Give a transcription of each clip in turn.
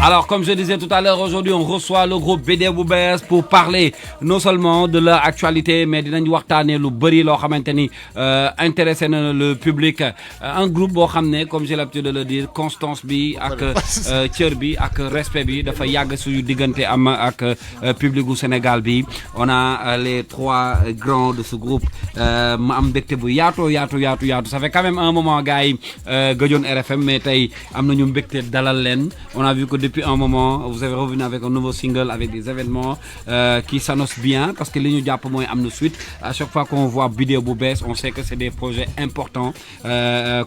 Alors, comme je disais tout à l'heure, aujourd'hui, on reçoit le groupe Biddew bu Bees pour parler non seulement de leur actualité, mais dinañ waxtaanee lu bëri loo xamante ni intéressé na le public. Un groupe boo xam ne, comme j'ai l'habitude de le dire, constance bi ak cër bi ak respect bi dafa yàgg suñu diggante am ak public gu Sénégal bi. On a les trois grands de ce groupe. Ma am mbégte bu yaatu. Ça fait quand même un moment gars yi gëjoon RFM, mais tey am nañu mbégte dalal leen. On a vu que depuis un moment, vous avez revenu avec un nouveau single, avec des événements qui s'annoncent bien, parce que li ñu jàpp mooy am na suite. À chaque fois qu'on voit Biddew bu Bees, on sait que c'est des projets importants.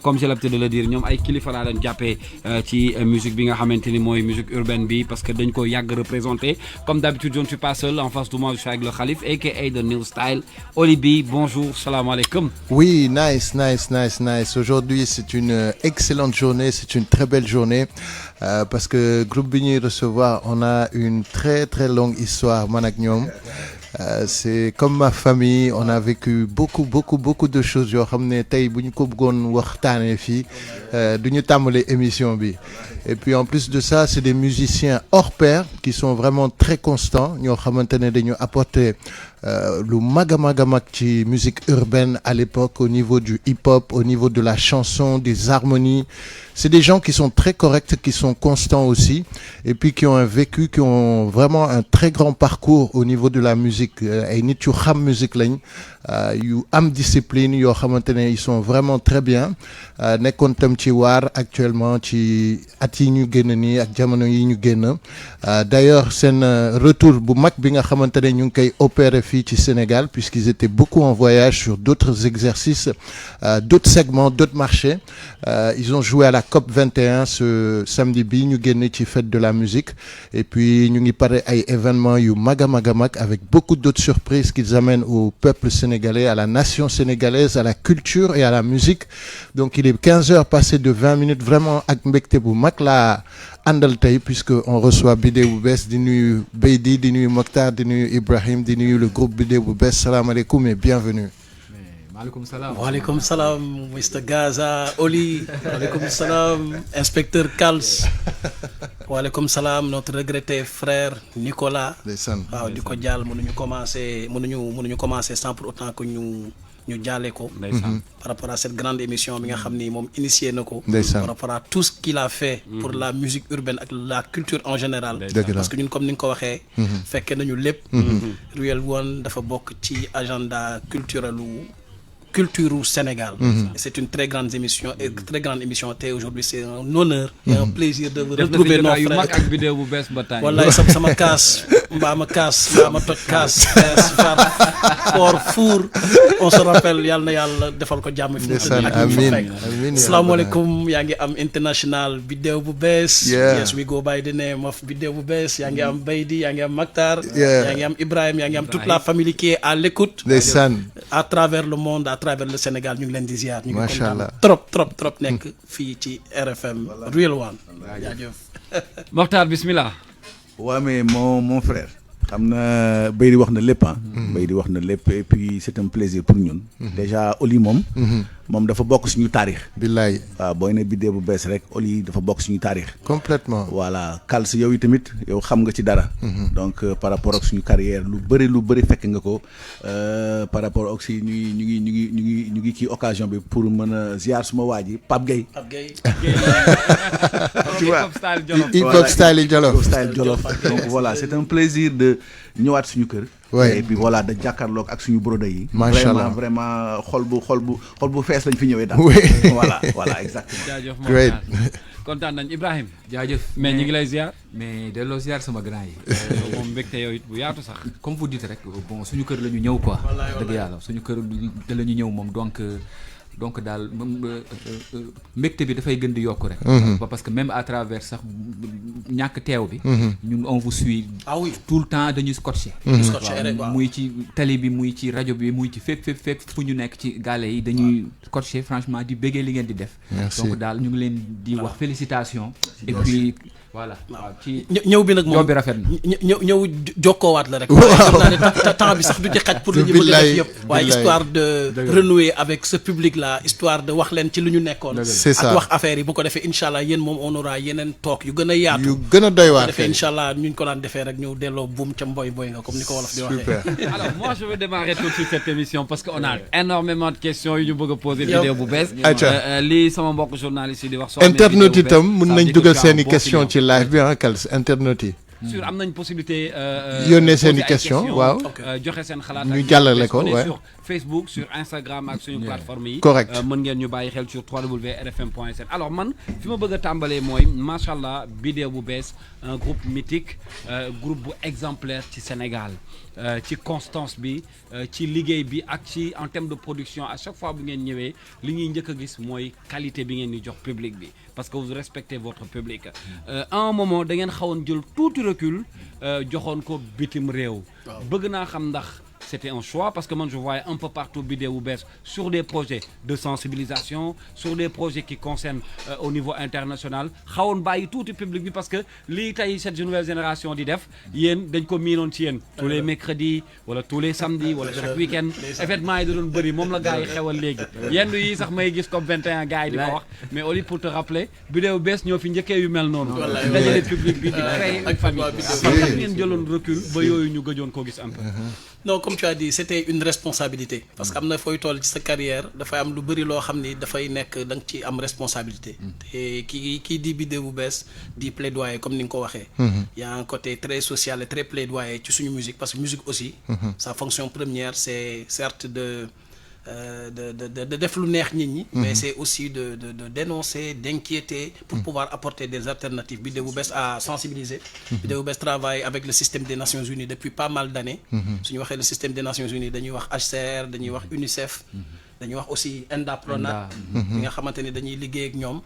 Comme j'ai l'habitude de le dire, ñoom ay kilifa laa leen jàppee ci musique bi nga xamante ni mooy musique urbaine bi, parce que dañ ko yàgg représenté. Comme d'habitude, je ne suis pas seul. En face de moi, je suis avec le Khalif, aka The New Style. Oli B, bonjour, salam alaikum. Oui, nice. Aujourd'hui, c'est une excellente journée, c'est une très belle journée. Parce que groupe bi ñuy recevoir, on a une très très longue histoire man ak ñoom. C'est comme ma famille, on a vécu beaucoup de choses yoo xam ne tey bu ñu ko bëggoon waxtaanee fii du ñu tàmbali émission bi. Et puis en plus de ça, c'est des musiciens hors pair qui sont vraiment très constants ñoo xamante ne dañu apporter lu mag a mag ci musique urbaine à l'époque, au niveau du hip-hop, au niveau de la chanson, des harmonies. C'est des gens qui sont très corrects, qui sont constants aussi, et puis qui ont un vécu, qui ont vraiment un très grand parcours au niveau de la musique. Ay nit yu xam musique lañ, yu am discipline yoo xamante ne ils sont vraiment très bien. Nekkoon tam ci waar actuellement ci at yi ñu génn nii ak jamono yi ñu génn. D'ailleurs seen retour bu mag bi nga xamante ne ñu ngi koy opérer fii ci Sénégal, puisqu'ils étaient beaucoup en voyage sur d'autres exercices, d'autres segments, d'autres marchés. Ils ont joué à la COP 21 ce samedi bi ñu génn ci fête de la musique, et puis ñu ngi pare ay événements yu mag avec beaucoup d'autres surprises qu'ils amènent au peuple sénégalais, à la nation sénégalaise, à la culture et à la musique. Donc il est 15h passé de 20 minutes, vraiment ak mbégte bu mag la àndal tey, puisque on reçoit Biddew bu Bees. Di nuyu Beydi, di nuyu Mokhtar, di nuyu Ibrahim, di nuyu le groupe Biddew bu Bees. Salam alaikum et bienvenue. Waaleykum salam, Mr. Gaza, Oli. Waaleykum salam, inspecteur Kals. Waaleykum salam, notre regretté frère Nicolas. Waaw di ko jàll mënuñu commencer sans pour autant que ñu jàllee ko. Par rapport à cette grande émission bi nga xam ni moom initié na ko. Par rapport à tout ce qu'il a fait pour la musique urbaine ak la culture en général. Parce que ñun comme ni nga ko waxee. fekkee nañu lépp. Real One dafa bokk ci agenda culturel culture au Sénégal. C'est une très grande émission et aujourd'hui c'est un honneur et un plaisir de vous retrouver nos frères. Wallaay sama kaas mbaa ma toj kaas four on se rappelle yàlla na yàlla defal ko jàmm fi amiin. Asalaamaaleykum, yaa ngi am international Biddew bu Bees. Yes, we go by the name of Biddew bu Bees. Yaa ngi am Beydi, yaa ngi am Mokhtar, yaa ngi am Ibrahim, yaa ngi am toute la famille qui est à l'écoute à travers le monde, à travers le Sénégal. Ñu ngi leen di ziar, ñu ngi kontaan trop nekk fii ci RFM Real One. Jaajëf. Mokhtar, bismillah. Ouais, mais mon frère, xam na Beydi wax na lépp Beydi wax na lépp, et puis c'est un plaisir pour ñun. Déjà Oli moom dafa bokk suñu taarix. Billaay. waaw booy ne Biddew bu Bees rek Oli dafa bokk suñu taarix. Complètement. Voilà, Kals yow tamit yow xam nga ci dara. Donc par rapport ak suñu carrière lu bëri fekk nga ko. Par rapport ak si ñu ngi ci occasion bi pour mën a ziar suma waa ji Pape Gueye. Tu vois, hip-hop style Jolof. Donc voilà, c'est un plaisir de ñëwaat suñu kër. Et puis voilà, da jàkkaarloog ak suñu broda yi. Vraiment xol bu fees lañ fi ñëwee daal. Voilà exactement. Great. Kontaan nañ Ibrahim. Jaajëf, mais ñu ngi lay ziar. mais delloo ziar sama grand yi. moom mbégte yow it bu yaatu sax. Comme vous dites rek, bon suñu kër la ñu ñëw quoi. Dëgg yàlla suñu kër la ñu ñëw moom donc daal mbégte bi dafay gën di yokk rek. Parce que même à travers sax ñàkk teew bi. ñun on vous suit. Tout le temps dañuy scotché. muy ci télé bi muy ci rajo bi muy ci fépp fu ñu nekk ci gaale yi dañuy scotché franchement di béggee li ngeen di def. Donc daal ñu ngi leen di wax félicitations. Et puis voilà waaw ci ñëw bi nag moom job bi rafet na ñëw jokkoowaat la rek. xam naa ne temps bi sax du ci xaj pour li ñu bëgg a def yëpp. waaye histoire de renouer avec ce public là histoire de wax leen ci lu ñu nekkoon. c'est ça ak wax affaire yi bu ko defee incha allah yéen moom on aura yeneen toog yu gën a yaatu. yu gën a doy waar defee incha allah ñu ko daan defee rek ñu delloo buum ca mboy boy nga comme ni ko wolof di waxee. super. Alors moi je vais démarrer tout de suite cette émission parce que on a énormément de questions yu ñu bëgg a poser Yow. vidéo bu bees. Acca. lii sama mbokk journaliste yi di wax. soo amee internautes vidéo bu itam bees, mën ça nañ veut dire dugal que tu as un seeni bon question client. ci live bi Kals internautes yi. Sûr am nañ possibilité. Yónnee seen i poser ay questions, waaw. joxe seen xalaat. Ñu ak jàllale ko, on est ouais. sur Facebook sur Instagram ak suñu plateforme yi. Correct. mën ngeen ñu bàyyi xel sur www.rfm.sn. alors man fi ma bëgg a tàmbalee mooy macha allah vidéo bu bees un groupe mythique groupe bu exemplaire ci Sénégal ci constance bi ci liggéey bi ak ci en termes de production à chaque fois bu ngeen ñëwee li ñuy njëkk a gis mooy qualité bi ngeen di jox public bi parce que vous respectez votre public. à un moment da ngeen xawoon jël tuuti recul joxoon ko bitim réew. bëgg naa xam ndax. C'était un choix parce que moi je voyais un peu partout vidéo bees sur des projets de sensibilisation sur des projets qui concernent au niveau international xawoon bàyyi tuuti public bi parce que lii tey cette nouvelle génération di def yéen dañ ko miinoon ci yéen tous les mercredis wala tous les samedis wala chaque week-end événements yi da doon bëri moom la gars yi xewal léegi yenn yi sax may gis comme 21 gars yi di ko wax mais au lieu pour te rappeler vidéo bees ñoo fi njëkkee yu mel noonu dajale public bi di créer une famille parce que ngeen jëloon recul ba yooyu ñu gëjoon koo gis un peu. Non, comme tu as dit, c'était une responsabilité. Parce que am na fooy toll ci sa carrière dafay am lu bëri loo xam ni dafay nekk da nga ci am responsabilité. te kii di vidéo bu bees di plaidoyer comme ni nga ko waxee. y a un côté très social et très plaidoyer ci suñu musique parce que musique aussi. sa fonction première c'est certes de def lu neex nit ñi. mais c'est aussi de dénoncer d'inquiéter pour pouvoir apporter des alternatives Vidéo bu bees à sensibiliser. Vidéo bu bees travaille avec le système des Nations Unies depuis pas mal d'années. su ñu waxee le système des Nations Unies dañuy wax HCR dañuy wax UNICEF. dañuy wax aussi ENDA-PRONAT bi nga xamante ni dañuy liggéey ak ñoom.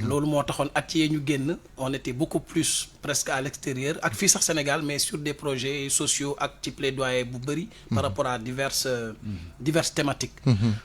loolu moo taxoon at yee ñu génn on était beaucoup plus presque à l'extérieur ak fii sax Sénégal mais sur des projets sociaux ak ci plaidoyer bu bëri. par rapport à diverses thématiques.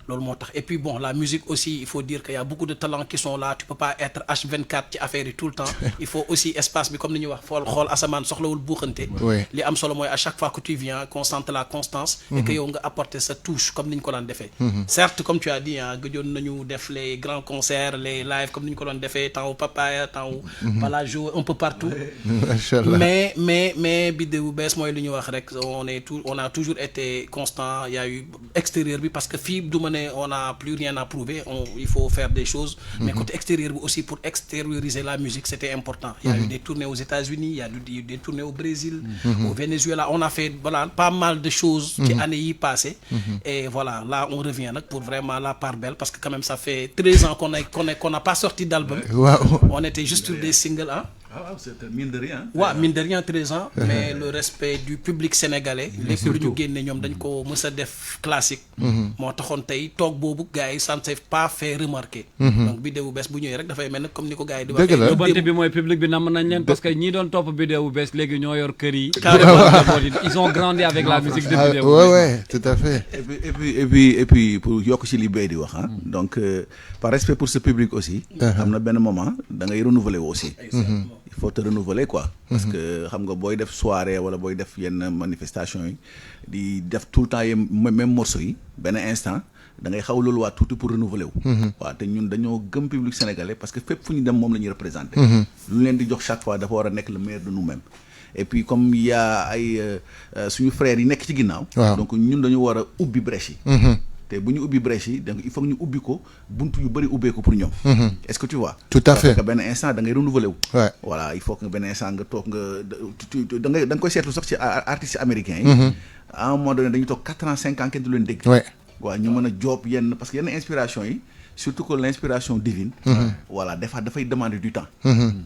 loolu moo tax et puis bon la musique aussi il faut dire que y a beaucoup de talents qui sont là tu peux pas être H24 ci affaire yi tout le temps. il faut aussi espace bi comme ni ñuy wax xool asamaan soxlawul buuxante. li am solo mooy à chaque fois que tu viens qu'on sente la constance. et que yow nga apporter sa touche comme ni ñu ko daan defee. certes comme tu as dit gëjoon nañu def les grands concerts les lives comme ni ñu ko doon defee temps wu Papaya temps wu Balajo un peu partout. Machallah. mais vidéo bees mooy lu ñu wax rek on a toujours été constant il y a eu extérieur bi parce que fii du ma ne on a plus rien à prouver il faut faire des choses. mais côté extérieur bi aussi pour extérioriser la musique c'était important. il y a eu des tournées aux États-Unis il y a eu des tournées au Brésil. au Venezuela on a fait voilà pas mal de choses. ci année yi passées. et voilà là on revient nag pour vraiment la part belle parce que quand même ça fait 13 ans qu'on n'a pas sorti d'album. waaw. on était juste sur des singles waaw c'est mine de rien. waaw mine de rien 13 ans. mais le respect du public sénégalais. lépp lu ñu génne ñoom dañ ko mës a def classique. moo taxoon tey toog boobu gars yi ça ne s'est pas fait remarquer. donc vidéo bu bees bu ñëwee rek dafay mel ne comme ni ko gars yi di waxee. dëgg la yóbbante bi mooy public bi namm nañ leen parce que ñi doon topp vidéo bu bees léegi ñoo yor kër yi. ils ont grandi avec la musique de vidéo bu bees. ouais tout à fait. et puis pour yokk ci li bay di wax donc par respect pour ce public aussi. am na benn moment da ngay renouveler wu aussi. il faut te renouveler quoi. parce que xam nga booy def soirée wala booy def yenn manifestation yi di def tout le temps yi même morceau yi benn instant da ngay xaw loolu waa tuuti pour renouveler wu. waaw te ñun dañoo gëm public sénégalais parce que fépp fu ñu dem moom la ñuy représenter. lu leen di jox chaque fois dafa war a nekk le meilleur de nous-mêmes. et puis comme il y a ay suñu frères yi nekk ci ginnaaw. donc ñun dañu war a ubbi brèche yi. te bu ñu ubbi brèche yi donc il faut que ñu ubbi ko buntu yu bëri ubbee ko pour ñoom. est-ce que tu vois. tout à fait parce que benn instant da ngay renouveler wu. Ouais. voilà il faut que benn instant nga toog da nga koy seetlu sax ci artistes américains yi. à un moment donné dañuy toog 4 ans 5 ans kenn du leen dégg. Ouais. waaw ñu mën a job yenn parce que yenn inspiration yi surtout que l'inspiration divine. voilà des fois dafay demander du temps.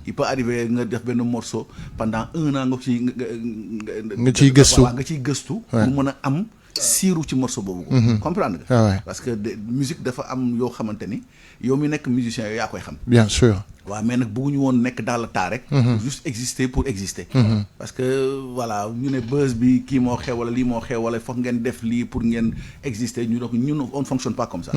il peut arriver nga def benn morceau pendant 1 an nga ciy gëstu nga ciy gëstu. mu mën a am. siiru ci morceau boobu. comprendre nga. parce que musique dafa am yoo xamante ni yow mi nekk musicien yooyu yaa koy xam. bien sûr. waaw mais nag bëgguñu woon nekk dans le tas rek. juste exister pour exister. parce que voilà ñu ne buzz bi kii moo xew wala lii moo xew wala foog ngeen def lii pour ngeen exister ñu donc ñun on fonctionne pas comme ça.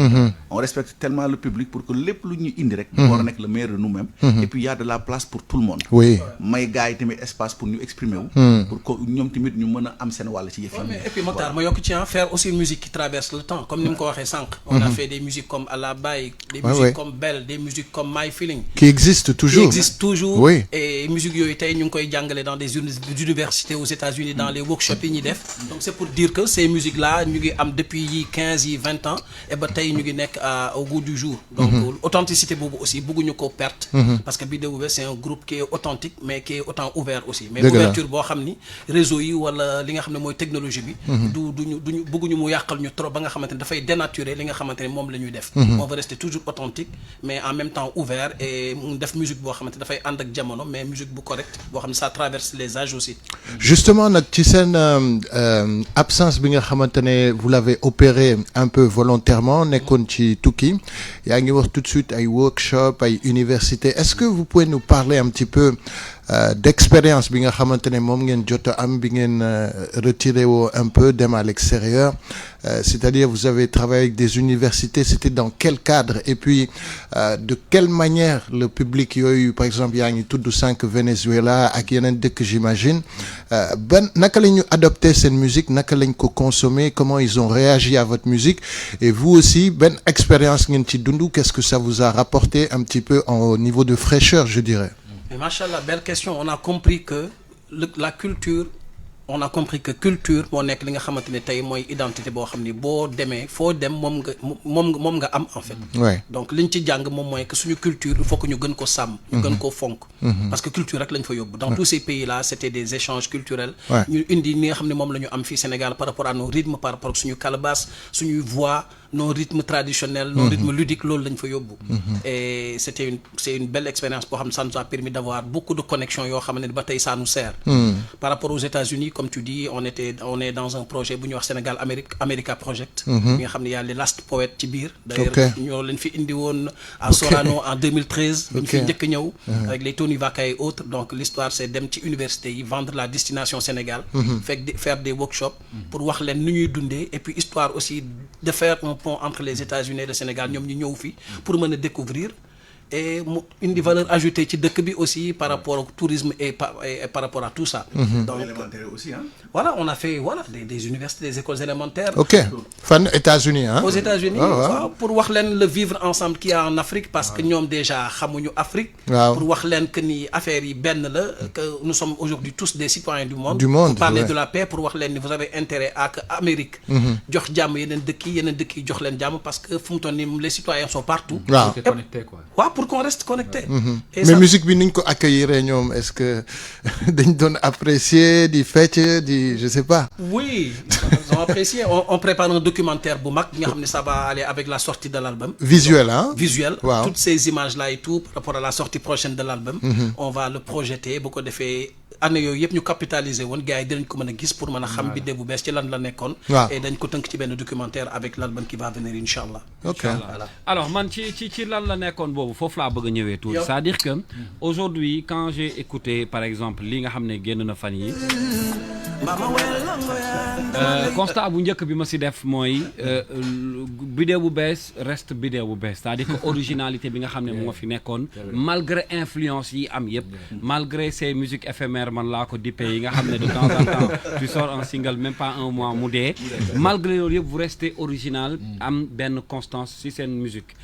on respecte tellement le public pour que lépp lu ñu indi rek. war a nekk le meilleur de nous-mêmes. et puis y a de la place pour tout le monde. oui may gars yi tamit espace pour ñu exprimer wu. pour que ñoom tamit ñu mën a am seen wàll ci yëf yi. et puis Mokhtar ma yokk ci faire aussi une musique qui traverse le temps comme ni mu ko waxee sànq. on a fait des musiques comme Allah Baye. des musiques comme Belle des musiques comme My Feeling. qui existe toujours. Qui existe toujours. Oui. Et musique yooyu tey ñu ngi koy jàngale dans des universités aux États-Unis dans les workshops yi ñuy def. donc c'est pour dire que ces musiques là ñu ngi am depuis 15 yi 20 ans et ba tey ñu ngi nekk au goût du jour. donc authenticité boobu aussi bëgguñu ko perte. parce que Biddew bu Bees c'est un groupe qui est authentique mais qui est autant ouvert aussi. mais ouverture boo xam ni réseau yi wala li nga xam ne mooy technologie bi. duñu bëgguñu mu yàqal ñu trop ba nga xamante ne dafay dénaturer li nga xamante ne moom la ñuy def. on va rester toujours authentique mais en même temps ouvert et mu def musique boo xamante dafay ànd ak jamono mais musique bu correct boo xam ne ça traverse les âges aussi. justement nag ci seen absence bi nga xamante ne vous l'avez opéré un peu volontairement nekkoon ci tukki yaa ngi wax tout de suite ay workshop ay université est-ce que vous pouvez nous parler un petit peu d'expérience bi nga xamante ne moom ngeen jot a am bi ngeen retiré woo un peu dem à l'extérieur c'est-à-dire vous avez travaillé avec des universités c'était dans quel cadre et puis de quelle manière le public yooyu par exemple yaa ngi tudd sànq Venezuela ak yeneen dëkk j'imagine naka la ñu adopté seen musique naka lañ ko consommer comment ils ont réagi à votre musique et vous aussi benn expérience ngeen ci dund qu'est-ce que ça vous a rapporté un petit peu au niveau de fraîcheur je dirais. Mais machallah, belle question. On a compris que la culture, on a compris que culture moo nekk li nga xamante ne tey mooy identité boo xam ni boo demee foo dem moom nga am en fait. Ouais. donc liñ ci jàng moom mooy que suñu culture il faut que ñu gën ko sàmm. ñu gën koo fonk. parce que culture rek lañ fa yóbbu. dans tous ces pays là c'était des échanges culturels. ñu indi li nga xam ne moom la ñu am fii Sénégal par rapport à nos rythmes par rapport ak suñu calebasse suñuy voix nos rythmes traditionnels. nos rythmes ludiques loolu lañ fa yóbbu. et c'est une belle expérience boo xam ne ça nous a permis d'avoir beaucoup de connexions yoo xam ne ba tey ça nous sert. par rapport aux États-Unis comme tu dis on est dans un projet bu ñuy wax Sénégal America Project. bi nga xam ne y a les Last Poets ci biir. d'ailleurs ñoo leen fi indi woon à Sorano en 2013. bi ñu fi njëkk ñëw. avec les Tony Vaca et autres donc l'histoire c'est dem ci université yi vendre la destination Sénégal. faire des workshops. pour wax leen nu ñuy dundee et puis histoire aussi de faire un pont entre les États-Unis et le Sénégal ñoom ñu ñëw fi pour mën a découvrir et mu indi valeur ajoutée ci dëkk bi aussi par rapport au tourisme et par rapport à tout ça. donc élémentaire aussi hein. voilà on a fait des universités des écoles élémentaires. ok fan États-Unis hein. aux États-Unis waaw pour wax leen le vivre ensemble qu'il y a en Afrique parce que ñoom déjà xamuñu Afrique. pour wax leen que ni affaire yi benn la que nous sommes aujourd'hui tous des citoyens du monde. pour parler de la paix pour wax leen ni vous avez intérêt à que Amérique. jox jàmm yeneen dëkk yi jox leen jàmm parce que fu mu toll nii les citoyens sont partout. waaw pour qu'on reste connecté. mais ça... musique bi niñ ko accueillir ñoom est-ce que dañ doon apprécier di fecc di je sais pas. oui ils ont apprécié on prépare un documentaire bu mag bi nga xam ne ça va aller avec la sortie de l'album. visuel hein. visuel. Wow. toutes ces images là et tout par rapport à la sortie prochaine de l'album. on va le projeter bu ko defee. année yooyu yëpp ñu capitaliser woon gars yi dinañ ko mën a gis pour mën a xam Biddew bu Bees ci lan la nekkoon. et dañ ko tënk ci benn documentaire avec l'album qui va venir inchallah. ok voilà. alors man ci lan la nekkoon boobu foofu laa bëgg a ñëwee tuuti c'est-à-dire que aujourd'hui quand j'ai écouté par exemple li nga xam ne génn na fan yi constat bu njëkk bi ma si def mooy Biddew bu Bees reste Biddew bu Bees c'est-à-dire que originalité bi nga xam ne moo fi nekkoon malgré influence yi am yëpp malgré ces musiques éphémères man laa ko dippe yi nga xam ne de temps en temps tu sors un single même pas un mois mu dee malgré loolu yëpp vous restez original am benn constance ci seen musique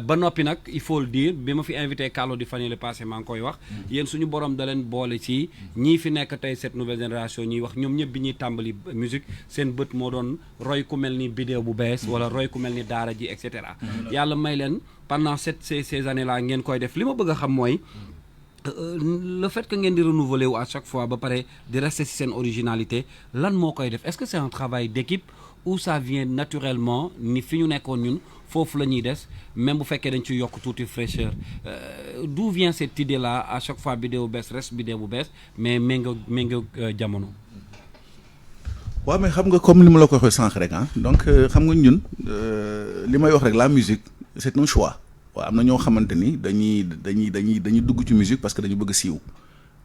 ba noppi nag il faut le dire bi ma fi invité Carlo Di Fanny le passé maa ngi koy wax yéen suñu borom da leen boole ci ñii fi nekk tey cette nouvelle génération ñuy wax ñoom ñëpp bi ñuy tàmbali musique seen bët moo doon roy ku mel ni Biddew bu Bees wala roy ku mel ni Daara J et cetera yàlla may leen pendant ces années là ngeen koy def li ma bëgg a xam mooy le fait que ngeen di renouveler wu à chaque fois ba pare di rester ci seen originalité lan moo koy def est-ce que c'est un travail d'équipe ou ça vient naturellement ni fi ñu nekkoon ñun foofu la ñuy des même bu fekkee dañ ci yokk tuuti fraîcheur d'où vient cette idée là à chaque fois Biddew bu Bees reste Biddew bu Bees mais méngoo jamono. waaw mais xam nga comme li ma la ko waxee sànq rek ah donc xam nga ñun li may wax rek la musique c'est un choix. waaw am na ñoo xamante ni dañuy dugg ci musique parce que dañu bëgg siiw.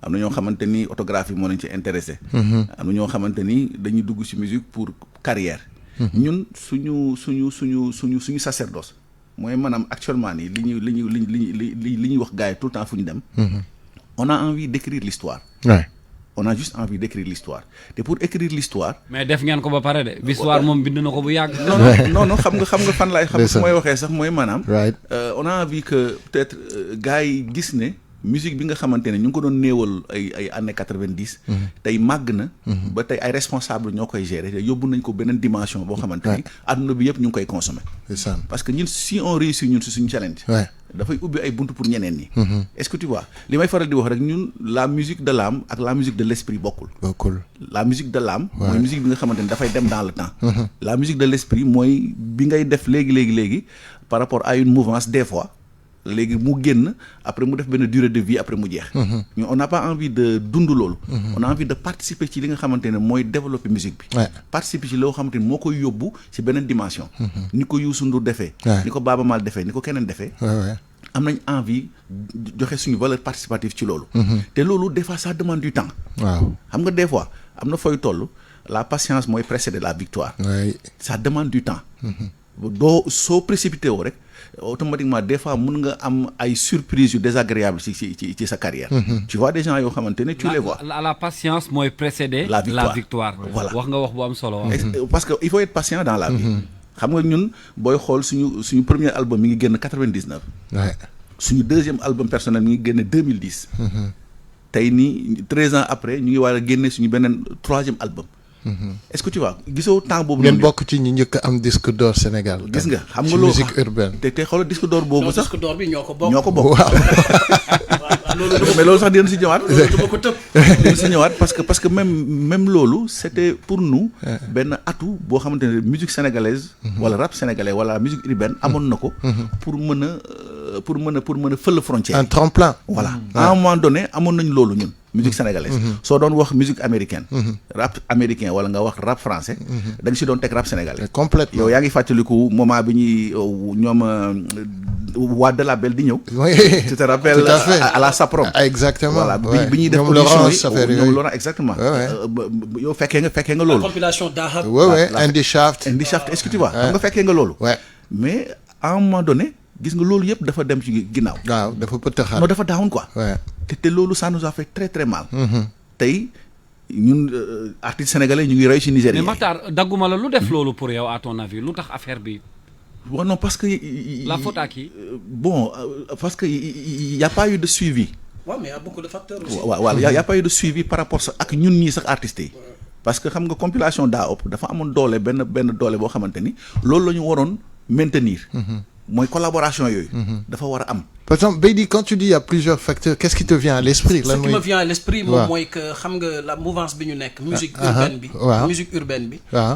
am na ñoo xamante ni autographie moo leen ci intéressé. am na ñoo xamante ni dañuy dugg ci musique pour carrière. ñun suñu sacerdoce mooy maanaam actuellement nii li ñuy wax gars yi tout le temps fu ñu dem. On a envie d'écrire l'histoire. Ouais. On a juste envie d'écrire l'histoire. Et pour écrire l'histoire. mais def ngeen ko ba pare de. l'histoire moom bind na ko bu yàgg. non xam nga fan laay xam su may waxee sax mooy maanaam. On a envie que peut-être gars yi gis ne musique bi nga xamante ne ñu ngi ko doon néewal ay années 90. tey màgg na. ba tey ay responsable ñoo koy gérer te yóbbu nañ ko beneen dimension boo xamante ni. àdduna bi yëpp ñu ngi koy consommer. C'est ça. parce que ñun si on réussit ñun si suñu challenge. dafay ubbi ay buntu pour ñeneen ñi. Est-ce que tu vois li may faral di wax rek ñun la musique de l'âme ak la musique de l'esprit bokkul. La musique de l'âme. mooy musique bi nga xamante ni dafay dem dans le temps. La musique de l'esprit mooy bi ngay def léegi par rapport à une mouvance des fois. léegi mu génn après mu def benn durée de vie après mu jeex. mais on n'a pas envie de dund loolu. on a envie de participer ci li nga xamante ne mooy développer musique bi. participer ci loo xamante ne moo koy yóbbu ci beneen dimension. ni ko Youssou Ndour defee. ni ko Baaba Maal defee ni ko keneen defee. am nañ envie joxe suñu valeur participative ci loolu. te loolu des fois ça demande du temps. waaw xam nga des fois am na fooy toll la patience mooy précéder la victoire. ça demande du temps. doo soo précipité woo rek. automatiquement des fois mën nga am ay surprises yu désagréables ci sa carrière. Tu vois des gens yoo xamante ne tu les vois. la patience mooy précéder la victoire. Voilà wax nga wax bu am solo. parce que il faut être patient dans la vie. xam nga ñun booy xool suñu premier album mi ngi génn 99. suñu deuxième album personnel mi ngi génn 2010. tey nii 13 ans après ñu ngi war a génne suñu beneen troisième album. Est-ce que tu vois gisoo temps boobu. ngeen bokk ci ñi njëkk am disque d'or Sénégal. gis nga xam nga loolu musique urbaine. te xoolal disque d'or boobu sax disque d'or bi ñoo ko bokk. waaw. mais loolu sax dinañ si ñëwaat. dama ko tëb. dinañ si ñëwaat parce que même loolu c'était pour nous. benn atout boo xamante ne musique sénégalaise. wala rap sénégalais wala musique urbaine amoon na ko. pour mën a fël frontière. un tremplin. voilà à un moment donné amoon nañ loolu ñun. musique sénégalaise. soo doon wax musique américaine. rap américain wala nga wax rap français. da nga si doon teg rap sénégalais. complètement yow yaa ngi fàttaliku moment bi ñuy ñoom waa de la Belle di ñëw. oui tu te rappelles à la Saprom. exactement voilà bi ñuy def audition yi ñoom Laurent exactement. yow fekkee nga loolu. compilation Dahab. Andy Shaft. est-ce que tu vois. xam nga fekkee nga loolu. mais à un moment donné gis nga loolu yëpp dafa dem ci ginnaaw. waaw dafa pëtëxaat. non dafa daawoon quoi. te loolu ça nous a fait très très mal. tey ñun artistes sénégalais ñu ngi roy ci Nigériens. mais Makhtar dagguma la lu def loolu pour yow à ton avis lu tax affaire bi. bon non parce que. la faute à qui. bon parce que y a pas eu de suivi. waaw mais y a beaucoup de facteurs aussi. waaw y a pas eu de suivi par rapport sax ak ñun ñii sax artistes yi. parce que xam nga compilation Dahab dafa amoon doole benn doole boo xamante ni loolu la ñu waroon maintenir. mooy collaboration yooyu. dafa war a am. Par exemple, Beydi, quand tu dis il y a plusieurs facteurs, qu'est-ce qui te vient à l'esprit? Ce qui me vient à l'esprit, moi, que la mouvance musique urbaine,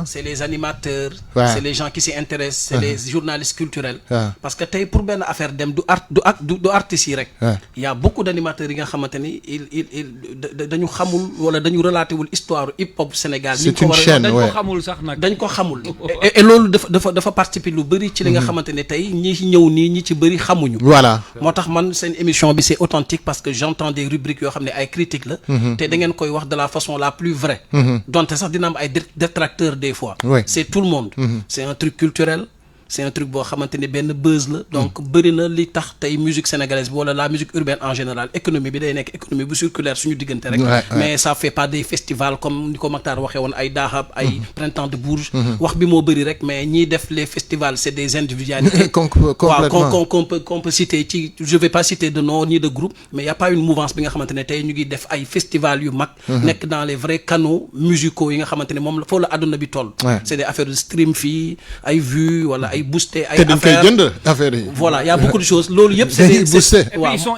c'est les animateurs, c'est les gens qui s'y intéressent, c'est les journalistes culturels. Parce que pour une affaire d'artistes, il y a beaucoup d'animateurs qui ont relaté l'histoire hip-hop Sénégal. C'est une chaîne, ouais. Et l'autre, il faut participer au bari ci li nga xamantene tay ñi ñew ni ñi ci bari xamuñu. Voilà. Motax man seen émission bi c'est authentique parce que j'entends des rubriques yo xamné ay critiques la té da ngeen koy wax de la façon la plus vraie. Donc sax dina am ay détracteurs des fois. C'est tout le monde. C'est un truc culturel. C'est un truc boo xamante ne benn buzz la donc bëri na li tax tey musique sénégalaise bi wala la musique urbaine en général économie bi day nekk économie bu circulaire suñu diggante rek mais ça fait pas des festivals comme ni ko Makhtar waxee woon ay Dahab ay Printemps de Bourges wax bi moo bëri rek mais ñiy def les festivals c'est des individualités complètement qu'on peut citer ci je vais pas citer de nom ni de groupe mais y a pas une mouvance bi nga xamante ne tey ñu ngi def ay festivals yu mag nekk dans les vrais canaux musicaux yi nga xamante ne moom foo la àdduna bi toll c'est des affaires de stream fii ay vues wala ay booster ay affaires. Voilà, il y a beaucoup de choses. Et puis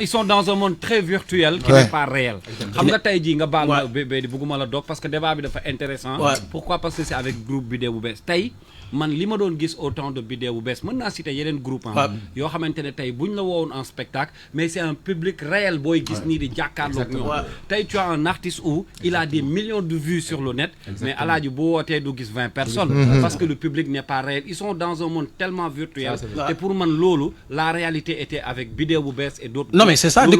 ils sont dans un monde très virtuel qui n'est pas réel. Xam nga tay ji nga baal ma bëgguma la dog parce que débat bi dafa intéressant. Pourquoi? Parce que c'est avec groupe Biddew bu bees tey man li ma doon gis au temps de Biddew bu bees mën naa citer yeneen groupe yoo xamante ne tey buñ la woowoon en spectacle mais c'est un public réel booy gis nii di jàkkaarloog ñoom tey tu as un artiste où il a des millions de vues sur le net mais alaaji bu wootee du gis 20 personnes parce que le public n'est pas réel ils sont dans un monde tellement virtuel et pour man loolu la réalité était avec Biddew bu bees et d'autres non mais c'est ça ni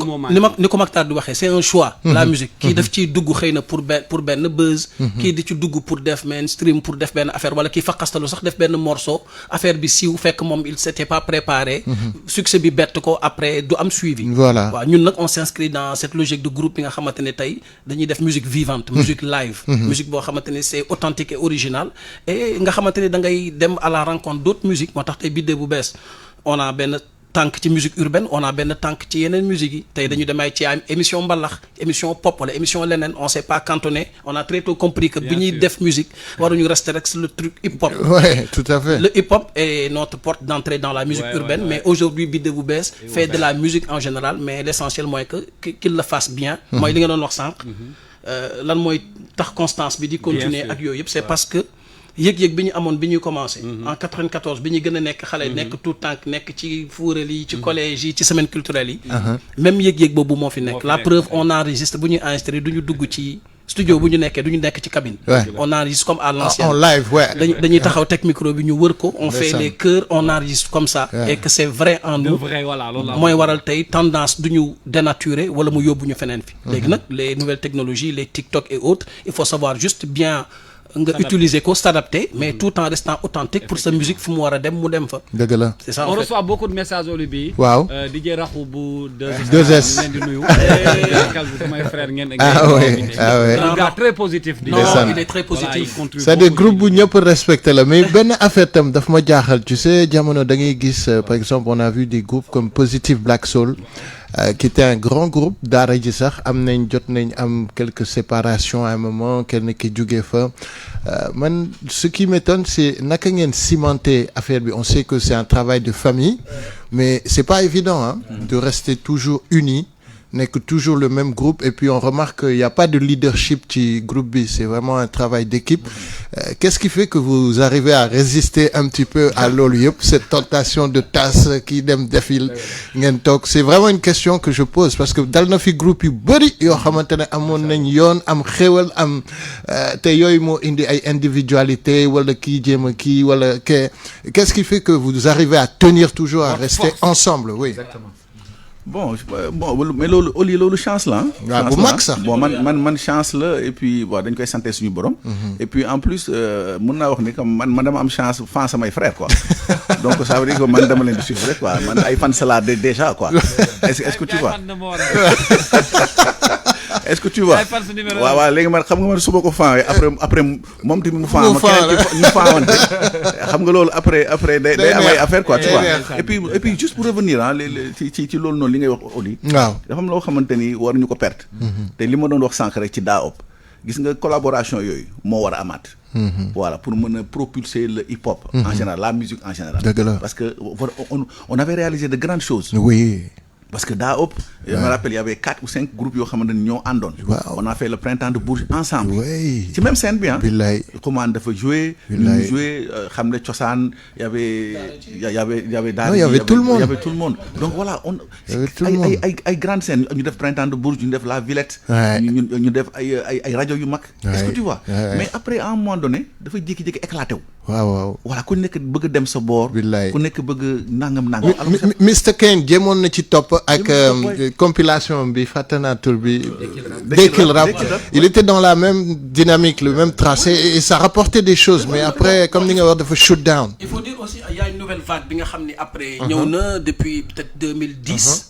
ko Mactar di waxee c'est un choix la musique kii daf ciy dugg xëy na pour benn buzz kii di ci dugg pour def mainstream pour def benn affaire wala kii faqastalu sax def benn morceau affaire bi siiw fekk moom il s'était pas préparé succès bi bett ko après du am suivi voilà waaw ñun nag on s'inscrit dans cette logique de groupe bi nga xamante ne tey dañuy def musique vivante musique live musique boo xamante ne c'est authentique et original et nga xamante ne da ngay dem à la rencontre d'autres musiques moo tax tey Biddew bu bees on a benn tànk ci musique urbaine on a benn tànk ci yeneen musique yi tey dañu demay ci émission mbalax émission pop wala émission leneen on s'est pas cantonné on a très tôt compris que bi ñuy def musique waruñu rester rek le truc hip hop ouais tout à fait le hip hop est notre porte d'entrée dans la musique urbaine mais aujourd'hui Biddew bu bees fait de la musique en général mais l'essentiel mooy que qu'il le fasse bien mooy li nga doon wax sànq lan mooy tax constance bi di continuer ak yooyu yëpp c'est parce que yëg-yëg bi ñu amoon bi ñuy commencé en 94 bi ñu gën a nekk xale nekk tout tànk nekk ci fuural yi ci collège yi ci semaine culturelle yi même yëg-yëg boobu moo fi nekk la preuve on enregistre bu ñuy enregistré du ñu dugg ci studio bu ñu nekkee du ñu nekk ci cabine on enregistre comme à l'ancienne en live dañuy taxaw teg micro bi ñu wër ko on fait les chœurs on enregistre comme ça et que c'est vrai en nous mooy waral tey tendance du ñu dénaturer wala mu yóbbu ñu feneen fi léegi nag les nouvelles technologies les TikTok et autres il faut savoir juste bien nga utiliser ko s'adapter mais tout en restant authentique pour sa musique fu mu war a dem mu dem fa. dëgg la c'est ça on reçoit beaucoup de messages au bi. waaw DJ Rakhou bu 2S ngeen di nuyu. may frère ngeen. un gars très positif. non il est très positif. c'est des groupes bu ñëpp respecté la mais benn affaire tam daf ma jaaxal tu sais jamono da ngay gis par exemple on a vu des groupes comme Positive Black Soul. Qui était un grand groupe daara ji sax jot nañ am quelques séparations à un moment kenn ki jóge fa man ce qui m'étonne c'est naka ngeen cimenter affaire bi on sait que c'est un travail de famille mais c'est pas évident hein de rester toujours unis nekk toujours le même groupe et puis on remarque qu'il y a pas de leadership ci groupe bi c'est vraiment un travail d'équipe qu'est-ce qui fait que vous arrivez à résister un petit peu à loolu yëpp cette tentation de tas kii dem défile ngeen toog c'est vraiment une question que je pose parce que dal na fi groupe yu bari yoo xamante ne amoon nañ yoon am xéwal am te yooyu moo indi ay individualité wala kii jéem a kii wala qu'est-ce qui fait que vous arrivez à tenir toujours à rester ensemble oui exactement. bon mais loolu chance la waaw bu mag sax bon man chance la et puis bon dañ koy santé suñu borom et puis en plus mun naa wax ni comme man dama am chance fan samay frères quoi donc ça veut dire que man dama leen di suivre rek quoi man ay fan la déjà quoi est-ce que tu vois est-ce que tu vois waaw léegi man xam nga man su ma ko fanwee après moom tamit mu fan ma keneen ñu fanwante xam nga loolu après day am ay affaire quoi tu vois et puis juste pour revenir ci loolu noonu li ngay wax Oli waaw dafa am loo xamante ni waruñu ko perte te li ma doon wax sànq rek ci daa gis nga collaboration yooyu moo war a amaat voilà pour mën a propulser le hip-hop en général la musique en général parce que on avait réalisé de grandes choses oui parce que daa je me rappelle il y avait 4 ou 5 groupes yoo xamante ni ñoo àndoon on a fait le printemps de Bourges ensemble ci même scène bi billaay Commande dafa jouer ñu jouer xam ne cosaan y avait daal il y avait tout le monde donc voilà on ay grandes scènes ñu def printemps de Bourges ñu def la Villette ñu def ay rajo yu mag est-ce que tu vois mais après à un moment donné dafa jékki-jékki éclaté wu waaw voilà ku nekk bëgg dem sa boor ku nekk bëgg nangam Mr Kane jéemoon na ci topp ak compilation bi fàtte naa tur bi Dekil Rap il était dans la même dynamique le même tracé et ça rapportait des choses mais après comme ni nga wax dafa shoot down il faut dire aussi il y a une nouvelle vague bi nga xam ni après ñëw na depuis peut-être 2010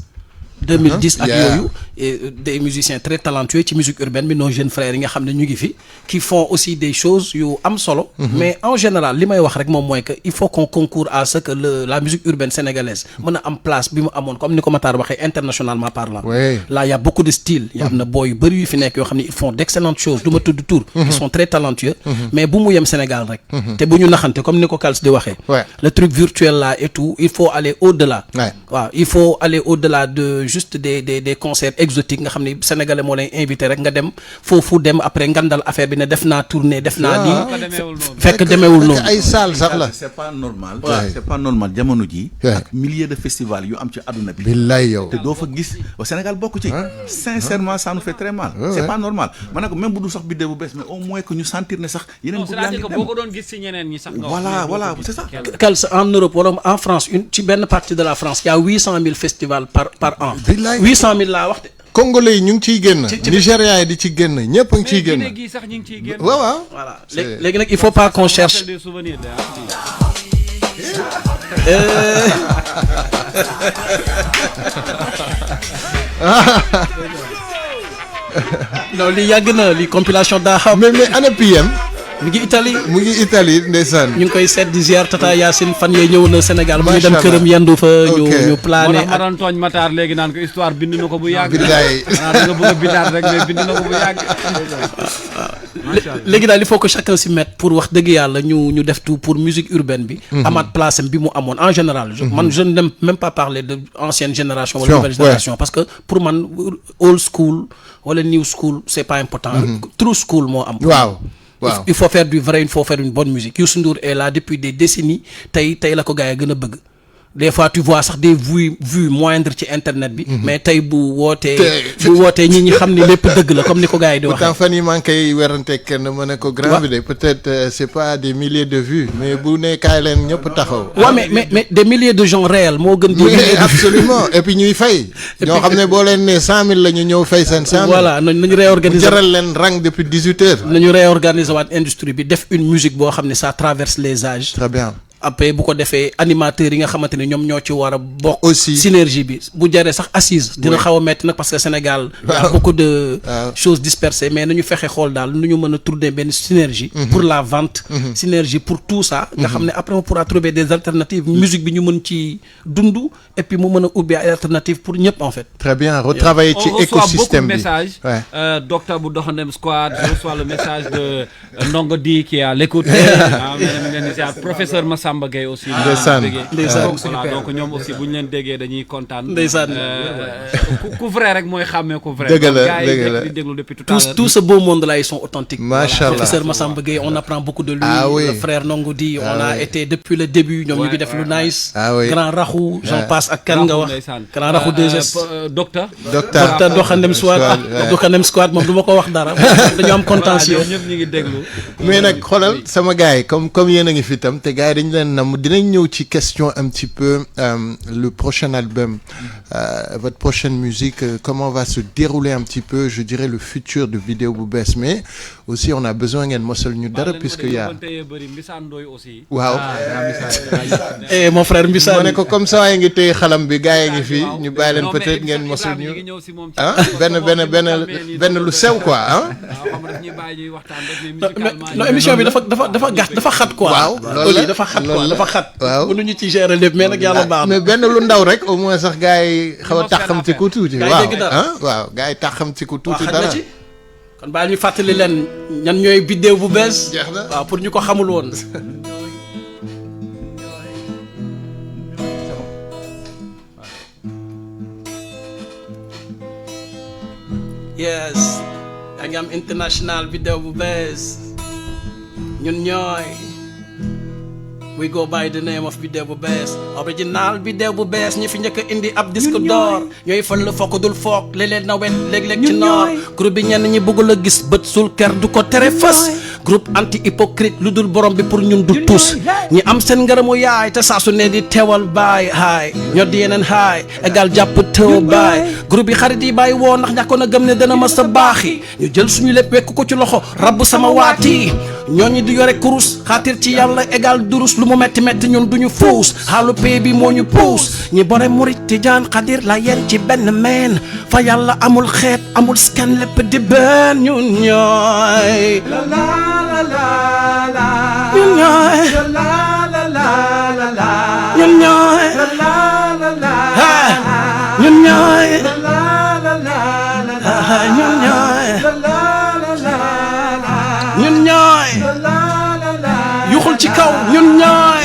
ak yooyu et des musiciens très talentueux ci musique urbaine bi nos jeunes frères yi nga xam ne ñu ngi fi qui font aussi des choses yu am solo mais en général li may wax rek moom mooy que il faut qu'on concourt à ce que la musique urbaine sénégalaise mën a am place bi mu amoon comme ni ko Matar waxee internationalement parlant là il y a beaucoup de styles y am na booy yu bëri yu fi nekk yoo xam ne ils font d'excellentes choses du ma tudd tur ils sont très talentueux mais bu mu yem Sénégal rek te bu ñu naxante comme ni ko Kals di waxee le truc virtuel là et tout il faut aller au-delà waaw il faut aller au-delà de juste des concerts exotiques nga xam ne sénégalais moo lay invité rek nga dem foofu dem après ngandal affaire bi ne def naa tournée def naa nii fekk demeewul noonu ay salle sax la c'est pas normal c'est pas normal jamono ji ak milliers de festivals yu am ci àdduna bi billaay yow te doo fa gis au Sénégal bokk ci sincèrement ça nous fait très mal c'est pas normal man nag même bu dul sax biddew bu bees mais au moins que ñu sentir ne sax yeneen groupe yaa ngi dem boo ko doon gis ci ñeneen ñi sax voilà c'est ça Kals en Europe wala en France ci benn partie de la France il y a 800 000 festivals par an 800 000 laa wax de Congolais yi ñu ngi ciy génn Nigérians yi di ci génn ñëpp a ngi ciy génn gi sax ñu ngi ciy génn waaw voilà léegi nag il faut pas qu'on cherche des souvenirs non lii yàgg na lii compilation daa xam mais ana PM mu ngi Italie ndeysaan ñu ngi koy seet di ziar Tata Yacine fan yee ñëw na Sénégal mu ngi dem këram yendu fa ñu plané moo tax ma doon tooñ Matar léegi naan ko histoire bind na ko bu yàgg billaay da nga bëgg a bindaat rek mais bind na ko bu yàgg léegi daal il faut que chacun s'y mette pour wax dëgg yàlla ñu def tout pour musique urbaine bi amaat place am bi mu amoon en général man je n'aime même pas parler de ancienne génération wala nouvelle génération parce que pour man old school wala new school c'est pas important true school moo am waaw il faut faire du vrai il faut faire une bonne musique Youssou Ndour est là depuis des décennies tey la ko gars yi gën a bëgg des fois tu vois sax des vues moindres ci internet bi mais tey bu wootee ñi ñi xam ni lépp dëgg la comme ni ko gars yi di waxee pourtant fan yi maa ngi koy werante kenn ma ne ko grand bi de peut-être c'est pas des milliers de vues mais bu ne kaay leen ñëpp taxaw waaw mais des milliers de gens réels moo gën des milliers de absolument et puis ñuy fay ñoo xam ne boo leen ne 100 000 la ñu ñëw fay seen 100 000 voilà nañu réorganiser jaral leen rang depuis 18 heures nañu réorganiser waat industrie bi def une musique boo xam ne ça traverse les âges très bien après bu ko defee animateurs yi nga xamante ne ñoom ñoo ci war a bokk aussi synergie bi bu jaree sax assise dina xaw a metti nag parce que Sénégal y a beaucoup de choses dispersées mais nañu fexe xool daal nu ñu mën a trouver benn synergie pour la vente synergie pour tout ça nga xam ne après on pourra trouver des alternatives musique bi ñu mën ci dund et puis mu mën a ubbi ay alternatives pour ñëpp en fait très bien retravailler ci écosystème bi docteur bu Doxandem Squad je reçois le message de Ndongo Di qui est à l'écoute professeur Massamba Gueye aussi ndeysaan donc ñoom aussi bu ñu leen déggee dañuy kontaan ndeysaan ku vrai rek mooy xàmmee ku vrai dëgg la gars yi rek di déglu depuis tout à l'heure tout ce beau monde là ils sont authentiques machallah professeur Massamba Gueye on apprend beaucoup de lui le frère Ndongo Di on a été depuis le début ñoom ñu ngi def lu nice grand Rakhou j'en passe ak kan nga wax grand Rakhou 2S docteur Doxandem Squad moom du ma ko wax dara dañu am contentieux ñëpp ñu ngi déglu mais nag xoolal sama gars yi comme yéen a ngi fi tam te gars yi dañu leen nam dinañ ñëw ci question un petit peu le prochain album votre prochaine musique comment va se dérouler un petit peu je dirais le futur de vidéo bu bees mais aussi on a besoin ngeen mosal ñu dara puisque y a waaw mon frère Mbissane ma ne ko comme ça waaye ngi téye xalam bi gars yi ngi fii ñu bàyyi leen peut-être ngeen mosal ñu benn lu sew quoi non émission bi dafa gàtt dafa xat quoi waaw loolu dafa xat waaw mënuñu ci gérer lépp mais nag yàlla baax mais benn lu ndaw rek au moins sax gars yi xaw a taxamti ku tuuti waaw gars yi taxamti ku tuuti dara kon baal ñu fàttali leen ñan ñooy biddéew bu bees jeex na waaw pour ñu ko xamul woon yes yaa ngi am international biddéew bu bees ñun ñooy we go by the name of Bidew bu bees original Bidew bu bees ñi fi njëkk a indi ab disque d'or ñooy fal la fokk dul foog léeg-léeg nawet léeg-léeg ci noor groupe bi ñenn ñi bëggul a gis bët sul ker du ko tere fës groupe anti hypocrite lu dul borom bi pour ñun du tus ñi am seen ngërëmu yaay te saa su ne di teewal baay haay ñoo di yeneen haay égal jàpp teew baay groupe yi xarit yi bàyyi woo ndax ñàkkoon a gëm ne dana ma sa baaxi ñu jël suñu lépp wekk ko ci loxo rabb sama waati ñooñu di yore kurus xaatir ci yàlla égal durus lu mu metti metti ñun duñu fuus xaalu pay bi moo ñu puus ñi bore murit tijaan xadir la yéen ci benn meen fa yàlla amul xeet amul scan lépp di benn ñun ñooy ñun ñooy ñun ñooy ñun ñooy ñun ñooy ñun ñooy yuxul ci kaw ñun ñooy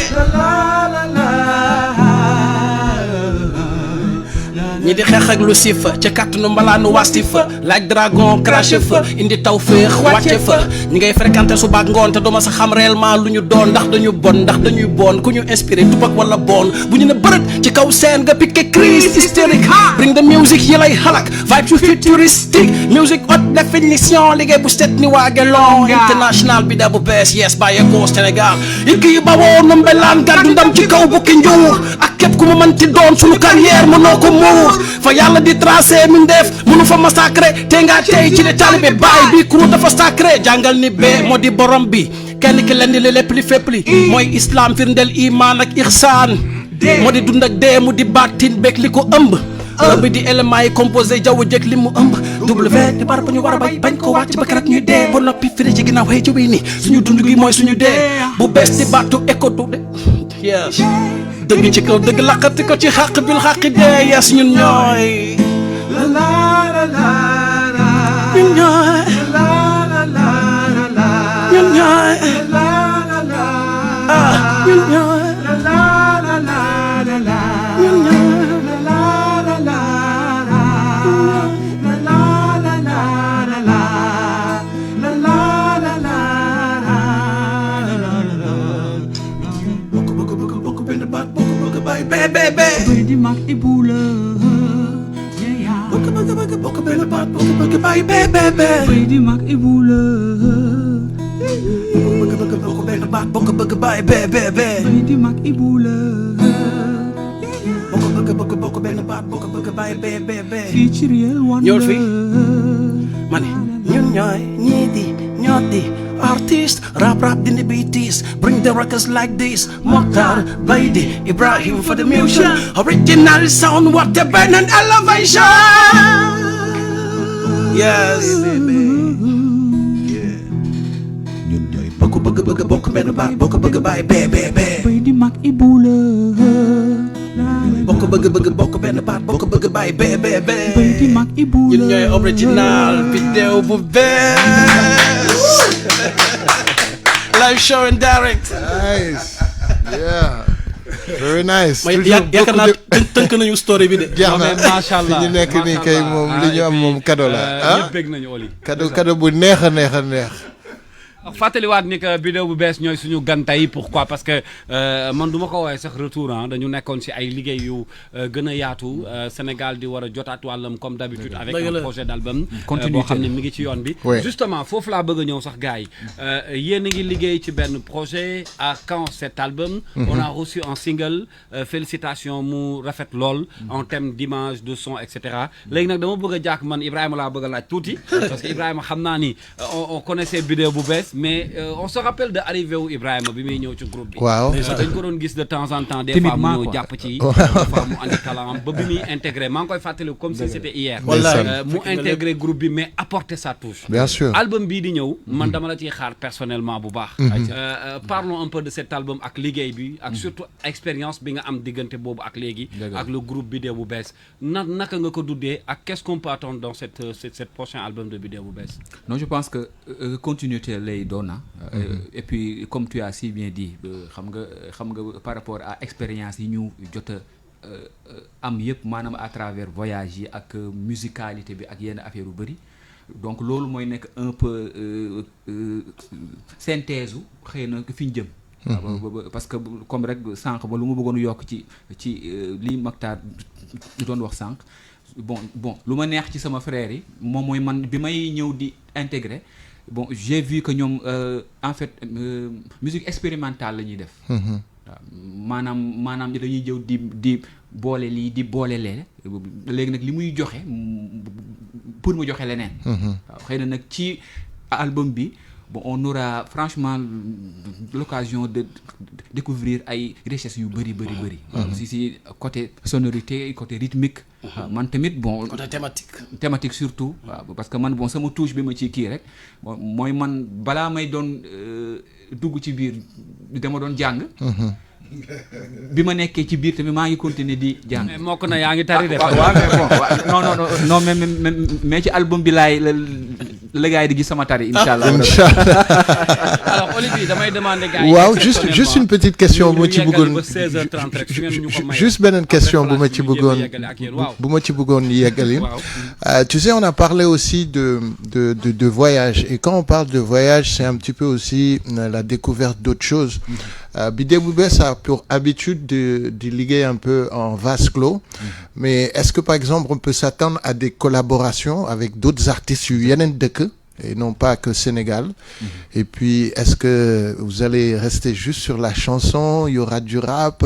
ñi di xeex ak lu sifa ca kàttanu mbalaanu wastifa laaj dragon craché fa indi taw féex wàcce fa ñi ngay fréquenté suba ak ngoon te duma sa xam réellement lu ñu doon ndax dañu bon ndax dañuy bon ku ñu inspiré tupak wala bon bu ñu ne bërët ci kaw scène nga piqué crise hystérique bring the music yi lay xalak vibe yu futuristique music haute définition liggéey bu set ni waa Gelon international bi da bu bees yes bàyyeekoo Sénégal it ki yu bawoo numbelaan gàddu ndam ci kaw bukki njuur ak képp ku mu mënti doon sunu carrière mënoo ko muur fa yàlla di tracé mi def mënu fa massacré te nga tey ci le talibé baay bi kuru dafa sacré jàngal ni bee moo di borom bi kenn ki leen di li lépp li fépp li mooy islam firndeel iman ak ixsaan moo di dund ak dee mu di baatin beeg li ko ëmb bi di éléments yi composé jaww jëkk li mu ëmb W di bar ba ñu war a bay bañ ko wàcc ba keroog ñuy dee ba noppi firi ci ginnaaw xëy ci bii ni suñu dund gi mooy suñu dee bu bees di baatu écotu de yes dëgg ci kaw dëgg laqati ko ci xàq bil xàqi dee yes ñun ñooy ñun ñooy ñun ñooy ah ñun ñooy ñun ñooy Bay di mag Ibou la bokk benn baat bëgg bay bay di mag Ibou la bokk benn baat bëgg bay bay di mag Ibou la bokk benn baat bëgg bay bay fii ci Real One ñëwul fii ma ne ñun ñooy ñii di ñoo di artist rap dindi beaties bring the records like this Mokhtar Baydi Ibrahim for the music original sound what the band and elevation yes ñun ñooy bokk benn baat bëgg bay bay di mag Ibou la bokk benn baat bëgg bay bay di mag Ibou la ñun ñooy original vidéo bu bees live show and direct. Nice. Yeah. Very nice. mais yaakaar naa tënk nañu story bi de. jeex na macha allah fi ñu nekk nii kay moom li ñu am moom cadeau la. ñëpp bëgg nañu Oli. cadeau bu neex a neex. fàttaliwaat ni que vidéo bu bees ñooy suñu gan tey pourquoi parce que man du ma ko woowee sax retour dañu nekkoon si ay liggéey yu gën a yaatu Sénégal di war a jotaat wàllam comme d'habitude avec un projet d'album boo xam ne mi ngi ci yoon bi justement foofu laa bëgg a ñëw sax gars yi yéen a ngi liggéey ci benn projet à quand cet album on a reçu un single félicitations mu rafet lool en termes d'image de son et cetera léegi nag dama bëgg a jàkk man Ibrahima laa bëgg a laaj tuuti parce que Ibrahima xam naa ni on connaissait vidéo bu bees mais on se rappelle de arrivé wu Ibrahima bi muy ñëw ci groupe bi. waaw dañ ko doon gis de temps en temps. des fois mu ñëw jàpp ci. des fois mu andi talent ba bi muy intégré maa ngi koy fàttali comme si c'était hier. mu intégré groupe bi mais apporter sa touche. bien sûr album bii di ñëw. man dama la ciy xaar personnellement bu baax. parlons un peu de cet album ak liggéey bi. ak surtout expérience bi nga am diggante boobu ak léegi. ak le groupe Biddew bu bees naka nga ko duddee ak qu'est-ce qu'on peut attendre dans cette prochain album de Biddew bu bees. non je pense que continuité lay doon et puis comme tu as si bien dit xam nga par rapport à expérience yi ñu jot a am yëpp maanaam à travers voyage yi ak musicalité bi ak yenn affaire yu bëri donc loolu mooy nekk un peu synthèse u xëy na fi ñu jëm. parce que comme rek sànq ba lu ma bëggoon yokk ci li Mokhtar doon wax sànq bon lu ma neex ci sama frère yi moom mooy man bi may ñëw di intégrer bon j'ai vu que ñoom en fait musique expérimentale la ñuy def. waaw maanaam dañuy jëw di boole lii di boole lee léegi nag li muy joxe pour mu joxe leneen. waaw xëy na nag ci album bi bon on aura franchement l'occasion de découvrir ay richesses yu bëri. waaw si côté sonorité côté rythmique. man tamit bon côté thématique surtout. waaw parce que man bon sama touche bi ma ci kii rek mooy man balaa may doon dugg ci biir dama doon jàng. bi ma nekkee ci biir tamit maa ngi continuer di jàng. mais mokk na yaa ngi tari def. waaw mais bon non mais ci album bi la gars yi di gis sama tari inchallah. Alors Olivier damay demander gars yi. waaw juste une petite question bu ma ci bëggoon. ba 16h30 rek su ngeen ñu ko mayee. juste beneen question bu ma ci bëggoon yeggali. Tu sais, on a parlé aussi de voyage, et quand on parle de voyage, c'est un petit peu aussi la découverte d'autres choses. Bidé Boubès a pour habitude de liguer un peu en vase clos, mais est-ce que par exemple on peut s'attendre à des collaborations avec d'autres artistes yenen dëkk et non pas que Sénégal? Et puis est-ce que vous allez rester juste sur la chanson, il y aura du rap,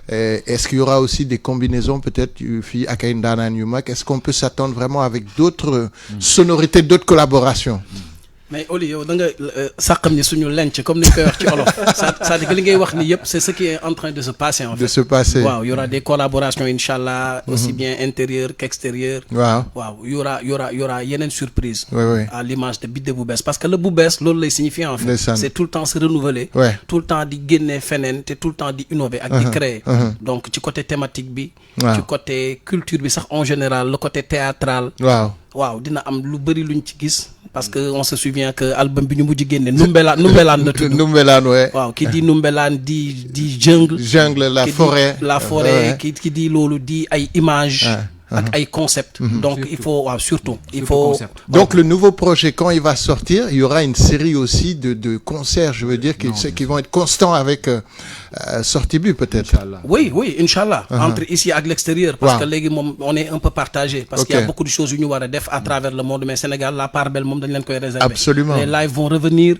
est-ce qu'il y aura aussi des combinaisons peut-être fi ak ay ndaanaan yu mag? Est-ce qu'on peut s'attendre vraiment avec d'autres sonorités, d'autres collaborations? mais Oli yow da nga sàqam ni suñu lenc comme ni ñu koy wax ci olof c'est-à-dire que li ngay wax ni yëpp c'est ce qui est en train de se passer en fait. De se passer. waaw y aura des collaborations inchallah aussi bien intérieur qu'extérieur. waaw y aura yeneen surprise. oui. à l'image de Bidé bu bees parce que le bu bees loolu lay signifier en fait. c'est tout le temps se renouveler. tout le temps di génne feneen te tout le temps di innover ak di créer. donc ci côté thématique bi. ci côté culture bi sax en général le côté théâtral. waaw dina am lu bari luñ ci gis. parce que on se souvient que album bi ñu mujj génne Numbelaan la tudd. Numbelaan waaw ki di Numbelaan di jungle la forêt ki di loolu di ay images ak ay concepts. Donc il faut surtout il faut donc le nouveau projet quand il va sortir, il y aura une série aussi de concerts, je veux dire qui vont être constants avec sortie bi peut-être. Oui inchallah entre ici ak l'extérieur parce que léegi moom on est un peu partagé parce qu'il y a beaucoup de choses yu ñu war a def à travers le monde mais Sénégal la part belle moom dañ leen koy réserver. Absolument. Les lives vont revenir.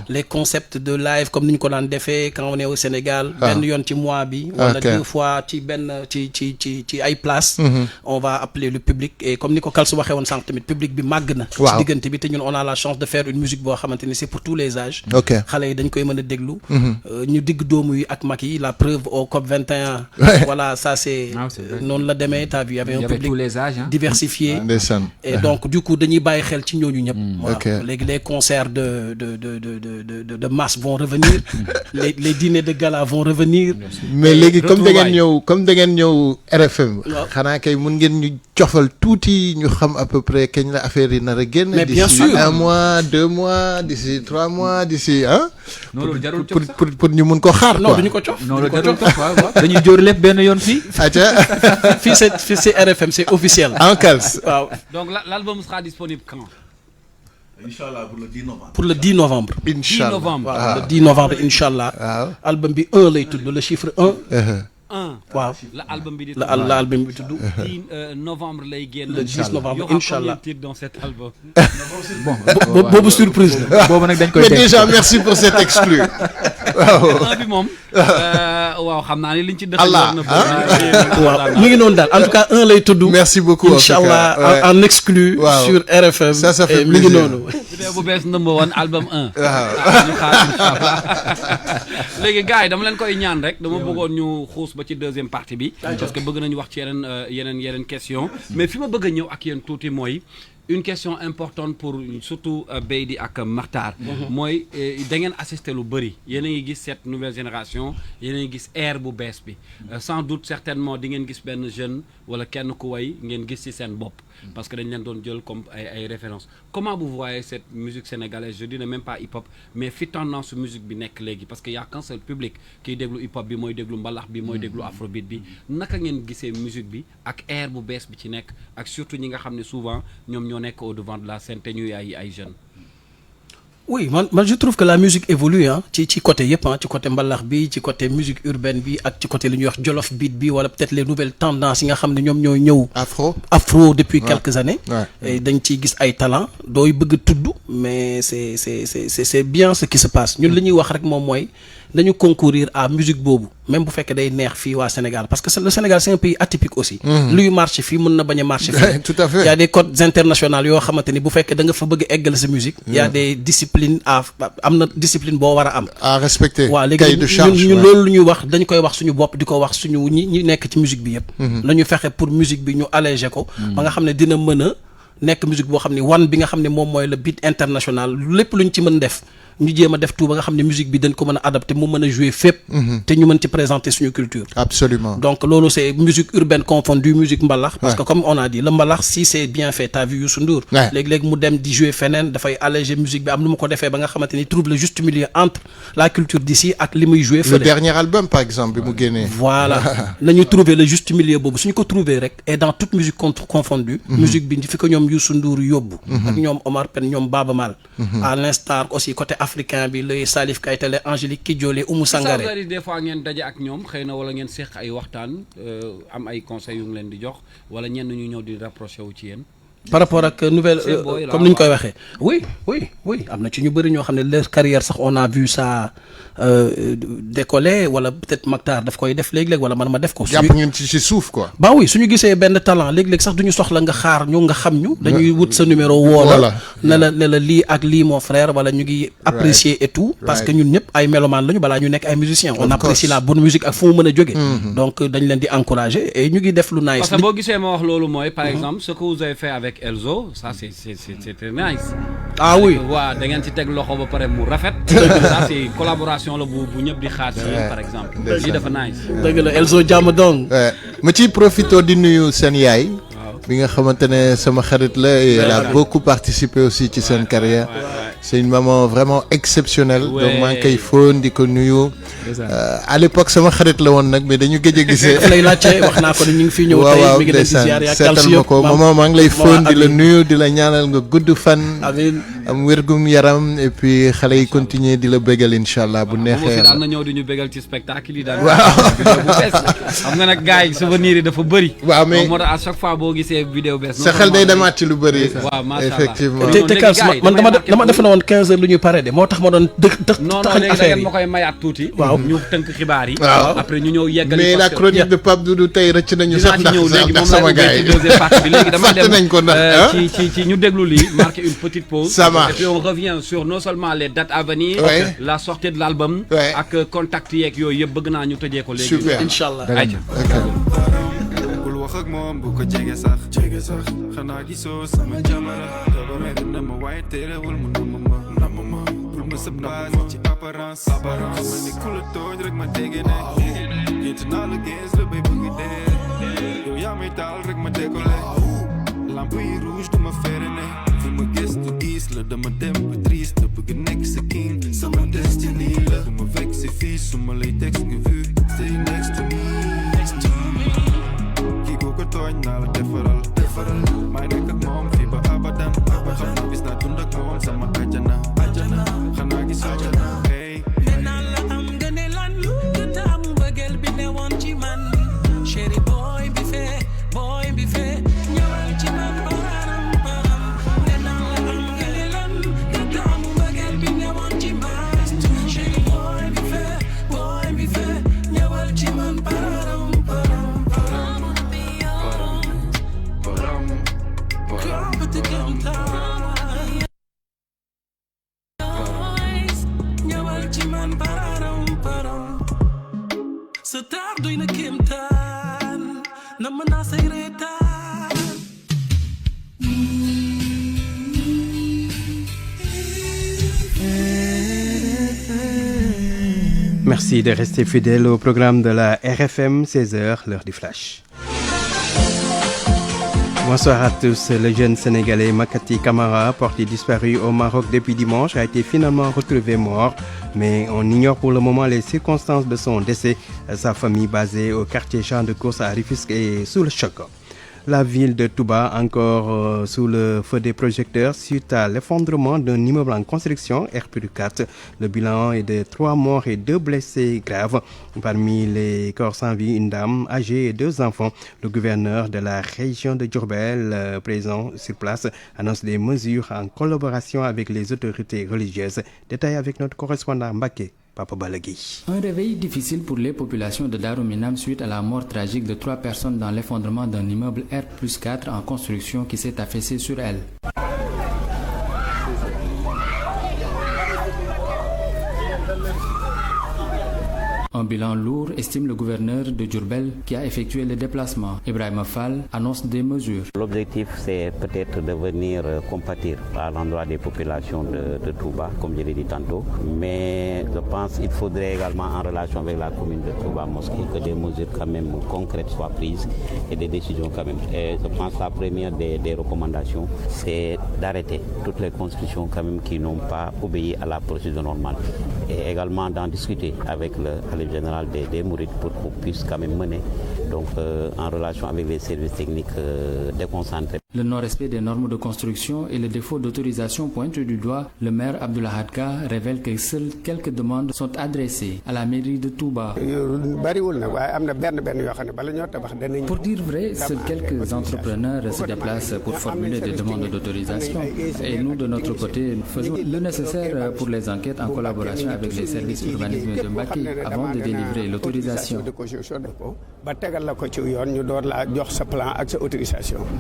Les concepts de live comme ni ñu ko daan defee quand on est au Sénégal benn yoon ci mois bi wala 2 fois ci benn ci ay place on va appeler le public et comme ni ko Kalsu waxee woon sànq tamit public bi màgg na ci diggante bi te ñun on a la chance de faire une musique boo xamante ni c'est pour tous les âges. xale yi dañ koy mën a déglu ñu digg doomu yi ak mag yi la preuve au COP 21 voilà ça c'est noonu la demee t'as vu il y avait un public tous les âges diversifié et donc du coup dañuy bàyyi xel ci ñooñu ñëpp léegi les concerts de masse vont revenir les dîners de gala vont revenir mais léegi comme da ngeen ñëw RFM xanaa kay mun ngeen ñu cofal tuuti ñu xam à peu près kañ la affaire yi nar a génn. mais bien sûr d'ici 1 mois 2 mois d'ici 3 mois d'ici pour ñu mun ko xaar. non duñu ko cof. non loolu jarul cof waaw dañuy jóor lépp benn yoon fii. fii c'est RFM c'est officiel. en calce. waaw donc l'album sera disponible quand? Inch'Allah pour le 10 novembre. Pour le 10 novembre. Inch'Allah. Le 10 novembre Inch'Allah. album bi 1 lay tudd le chiffre 1. waaw l'album bi l'album bi tudd 10 novembre lay génn. le 10 novembre Inch'Allah. titre dans cet album. bon boobu surprise la. boobu nag dañ koy mais déjà merci pour cet exclu. waaw bi moom. waaw xam naa ne liñ ci dëkk. Allah waaw mi ngi noonu daal en tout cas 1 lay tudd. merci beaucoup Inch'Allah en exclu. sur RFM. ça fait mi ngi plaisir. noonu. bu bees number 1 album 1. ñu xaar Inch'Allah. léegi gars yi dama leen koy ñaan rek dama bëggoon ñu xuus ba ci deuxième partie bi. parce que bëgg nañu wax ci yeneen question mais fi ma bëgg a ñëw ak yéen tuuti mooy. une question importante pour surtout Beydi ak Makhtar. mooy da ngeen assister lu bëri yéen a ngi gis cette nouvelle génération yéen a ngi gis ère bu bees bi sans doute certainement di ngeen gis benn jeune wala kenn ku way ngeen gis ci seen bopp parce que dañ leen doon jël comme ay références. Comment vous voyez cette musique sénégalaise, je dis même pas hip-hop mais fi tendance musique bi nekk léegi parce que y a qu'un seul public kiy déglu hip-hop bi mooy déglu mbalax bi mooy déglu afrobeat bi naka ngeen gisee musique bi ak ère bu bees bi ci nekk ak surtout ñi nga xam ne souvent ñoom ñoo nekk au devant de la scène te ñuy ay jeunes. Oui, man je trouve que la musique évolue ci côté yëpp ci côté mbalax bi ci côté musique urbaine bi ak ci côté li ñuy wax jolof beat bi wala peut-être les nouvelles tendances yi nga xam ne ñoom ñooy ñëw afro depuis quelques années et dañ ciy gis ay talent dooy bëgg tudd mais c'est bien ce qui se passe ñun li ñuy wax rek moom mooy dañu concourir à musique boobu même bu fekkee day neex fii waa Sénégal parce que le Sénégal c'est un pays atypique aussi luy marché fii mën na bañ a marché fii tout à fait il y a des codes internationaux yoo xamante ni bu fekkee da nga fa bëgg eggal sa musique il y a des disciplines am na discipline boo war a am à respecter waaw léegi ñun loolu lu ñuy wax dañ koy wax suñu bopp di ko wax suñu ñi nekk ci musique bi yëpp nañu fexe pour musique bi ñu alléger ko ba nga xam ne dina mën a nekk musique boo xam ne bi nga xam ne moom mooy le beat international lépp luñ ci mën def ñu jéem a def tout ba nga xam ne musique bi dañ ko mën a adapté mu mën a jouer fépp te ñu mën ci présenter suñu culture. Absolument. Donc loolu c'est musique urbaine confondue musique mbalax parce que comme on a dit le mbalax si c'est bien fait t'as vu Youssou Ndour léegi-léegi mu dem di jouer feneen dafay alléger musique bi am nu mu ko defee ba nga xamante ni trouve le juste milieu entre la culture d'ici ak li muy jouer le dernier album par exemple bi mu génnee voilà nañu trouver le juste milieu boobu suñu ko trouver rek et dans toute musique confondue musique bi fi ko ñoom Youssou Ndour yóbbu ak ñoom Omar Pène ñoom Baba Mal à l'instar aussi côté africain bi le Salif Keita le Angélique Kidjo le Oumou Sangaré des fois ngeen daje ak ñoom xëy na wala ngeen seq ay waxtaan am ay conseils yu ngi leen di jox wala ñenn ñu ñëw di rapproché wu ci yéen. Par rapport ak nouvelle comme ni ñu koy waxee oui am na ci ñu bëri ñoo xam ne leur carrière sax on a vu ça décoller wala peut-être Maktar daf koy def léeg-léeg wala man ma def ko. jàpp ngeen ci suuf quoi. bah oui suñu gisee benn talent léeg-léeg sax duñu soxla nga xaar ñu nga xam ñu. dañuy wut sa numéro woo la. ne la lii ak lii mon frère wala ñu ngi apprécier et tout. parce que ñun ñëpp ay mélomanes lañu balaa ñu nekk ay musiciens. on apprécie la bonne musique ak fu mu mën a jógee. donc dañ leen di encourager et ñu ngi def lu nice. parce que boo gisee ma wax loolu mooy par exemple ce que vous avez fait avec Elzo ça c'est très nice. ah oui waaw da ngeen ci teg loxo ba pare mu rafet. ça c'est collaboration la bu ñëpp di xaar ci par exemple. lii dafa nice. dëgg la Elzo jàmm dong. ma ciy profité di nuyu seen yaay. bi nga xamante ne sama xarit la et elle a beaucoup participé aussi ci seen carrière. c'est une maman vraiment exceptionnelle. donc maa ngi koy fóon di ko nuyu. à l'époque sama xarit la woon nag mais dañu gëj a gisee. lay laajte wax naa ko ne ñu ngi fi ñëw tey mi ngi leen di ziar yaa seetal ma ko maman maa ngi lay fóon di la nuyu di la ñaanal nga gudd fan. amiin am wérgum yaram et puis xale yi continuer di la bégal incha allah bu neexee yàlla. daan na ñëw di ñu bégal ci spectacle yi daan. waaw xam nga nag gars yi souvenirs yi dafa bëri. waaw mais moo tax à chaque fois boo gisee vidéo bees. sa xel day demaat ci lu bëri. waaw macha allah effectivement. te Kals man dama defe na woon 15 heures lu ñuy pare de moo tax ma doon non léegi da ngeen ma koy mayaat tuuti. waaw ñu tënk xibaar yi. waaw après ñu ñëw yeggali. mais la chronique de Pape Doudou tey rëcc nañu sax ndax sama gars yi deuxième partie bi léegi dama dem nañ ko ndax ci ñu déglu lii marquer une petite pause. Ça marche. Et puis on revient sur non seulement les dates à venir. Ouais. La sortie de l'album. Ouais. ak contact yeeg yooyu yëpp bëgg naa ñu tëjee ko léegi. Super. Inch'Allah. bul wax ak moom bu ko jege sax xanaa gisoo sama jamara bëgg na ma waaye terewul mu namm ma bul ma sa base ci apparence xamal ni ku la tooñ rek ma tege ne gént naa la gees la bay bëgg dee yow yaa may taal rek ma décollé lampe yi rouge dama fere ne fi ma gis du gis la dama dem ba triste bëgg nekk sa king sama destiny la bu ma fekk si fii su ma lay text nga vu stay next to me ko tooñ naa la defaral may nekk ak moom fii ba abadan xam naa bis naa dund ak moom sama ajana xanaa gisoo hey naa la am nga ne lan lu gën a am bëggeel bi ne woon ci man chéri boy bi fee ñëwal ci man pararam naa la am nga ne lan gën a am bëggeel bi ne woon ci man chéri boy bi fee ñëwal ci man pararam sa taar doy na kéemtaan na mën naa say reetaan Merci de rester fidèle au programme de la RFM 16h, l'heure du flash. Bonsoir à tous. Le jeune Sénégalais Makati Camara, porté disparu au Maroc depuis dimanche, a été finalement retrouvé mort. Mais on ignore pour le moment les circonstances de son décès. Sa famille basée au quartier Champ de Course à Rufisque est sous le choc. La ville de Touba, encore sous le feu des projecteurs suite à l'effondrement d'un immeuble en construction, R+4. Le bilan est de 3 morts et 2 blessés graves. Parmi les corps sans vie, une dame âgée et 2 enfants. Le gouverneur de la région de Diourbel, présent sur place, annonce des mesures en collaboration avec les autorités religieuses. Détail avec notre correspondant Mbacké. Papa Balagui. Un réveil difficile pour les populations de Darou Minam suite à la mort tragique de 3 personnes dans l'effondrement d'un immeuble R+4 en construction qui s'est affaissé sur elles. Un Un bilan lourd, estime le gouverneur de Diourbel qui a effectué le déplacement. Ibrahima Fall annonce des mesures. L'objectif, c'est peut-être de venir compatir à l'endroit des populations de Touba, comme je l'ai dit tantôt. Mais je pense qu'il faudrait également, en relation avec la commune de Touba Mosquée, que des mesures quand même concrètes soient prises et des décisions quand même. Et je pense que la première des recommandations, c'est d'arrêter toutes les constructions quand même qui n'ont pas obéi à la procédure normale. Et également d'en discuter avec le khalife général des Mourides pour qu'on puisse quand même mener donc, en relation avec les services techniques déconcentrés. Le non-respect des normes de construction et le défaut d'autorisation pointent du doigt. Le maire Abdoulaye Hadka révèle que seules quelques demandes sont adressées à la mairie de Touba. Pour dire vrai, seuls quelques entrepreneurs se déplacent pour formuler des demandes d'autorisation. Et nous, de notre côté, nous faisons le nécessaire pour les enquêtes en collaboration avec les services urbanisme de Mbacké avant de délivrer l'autorisation.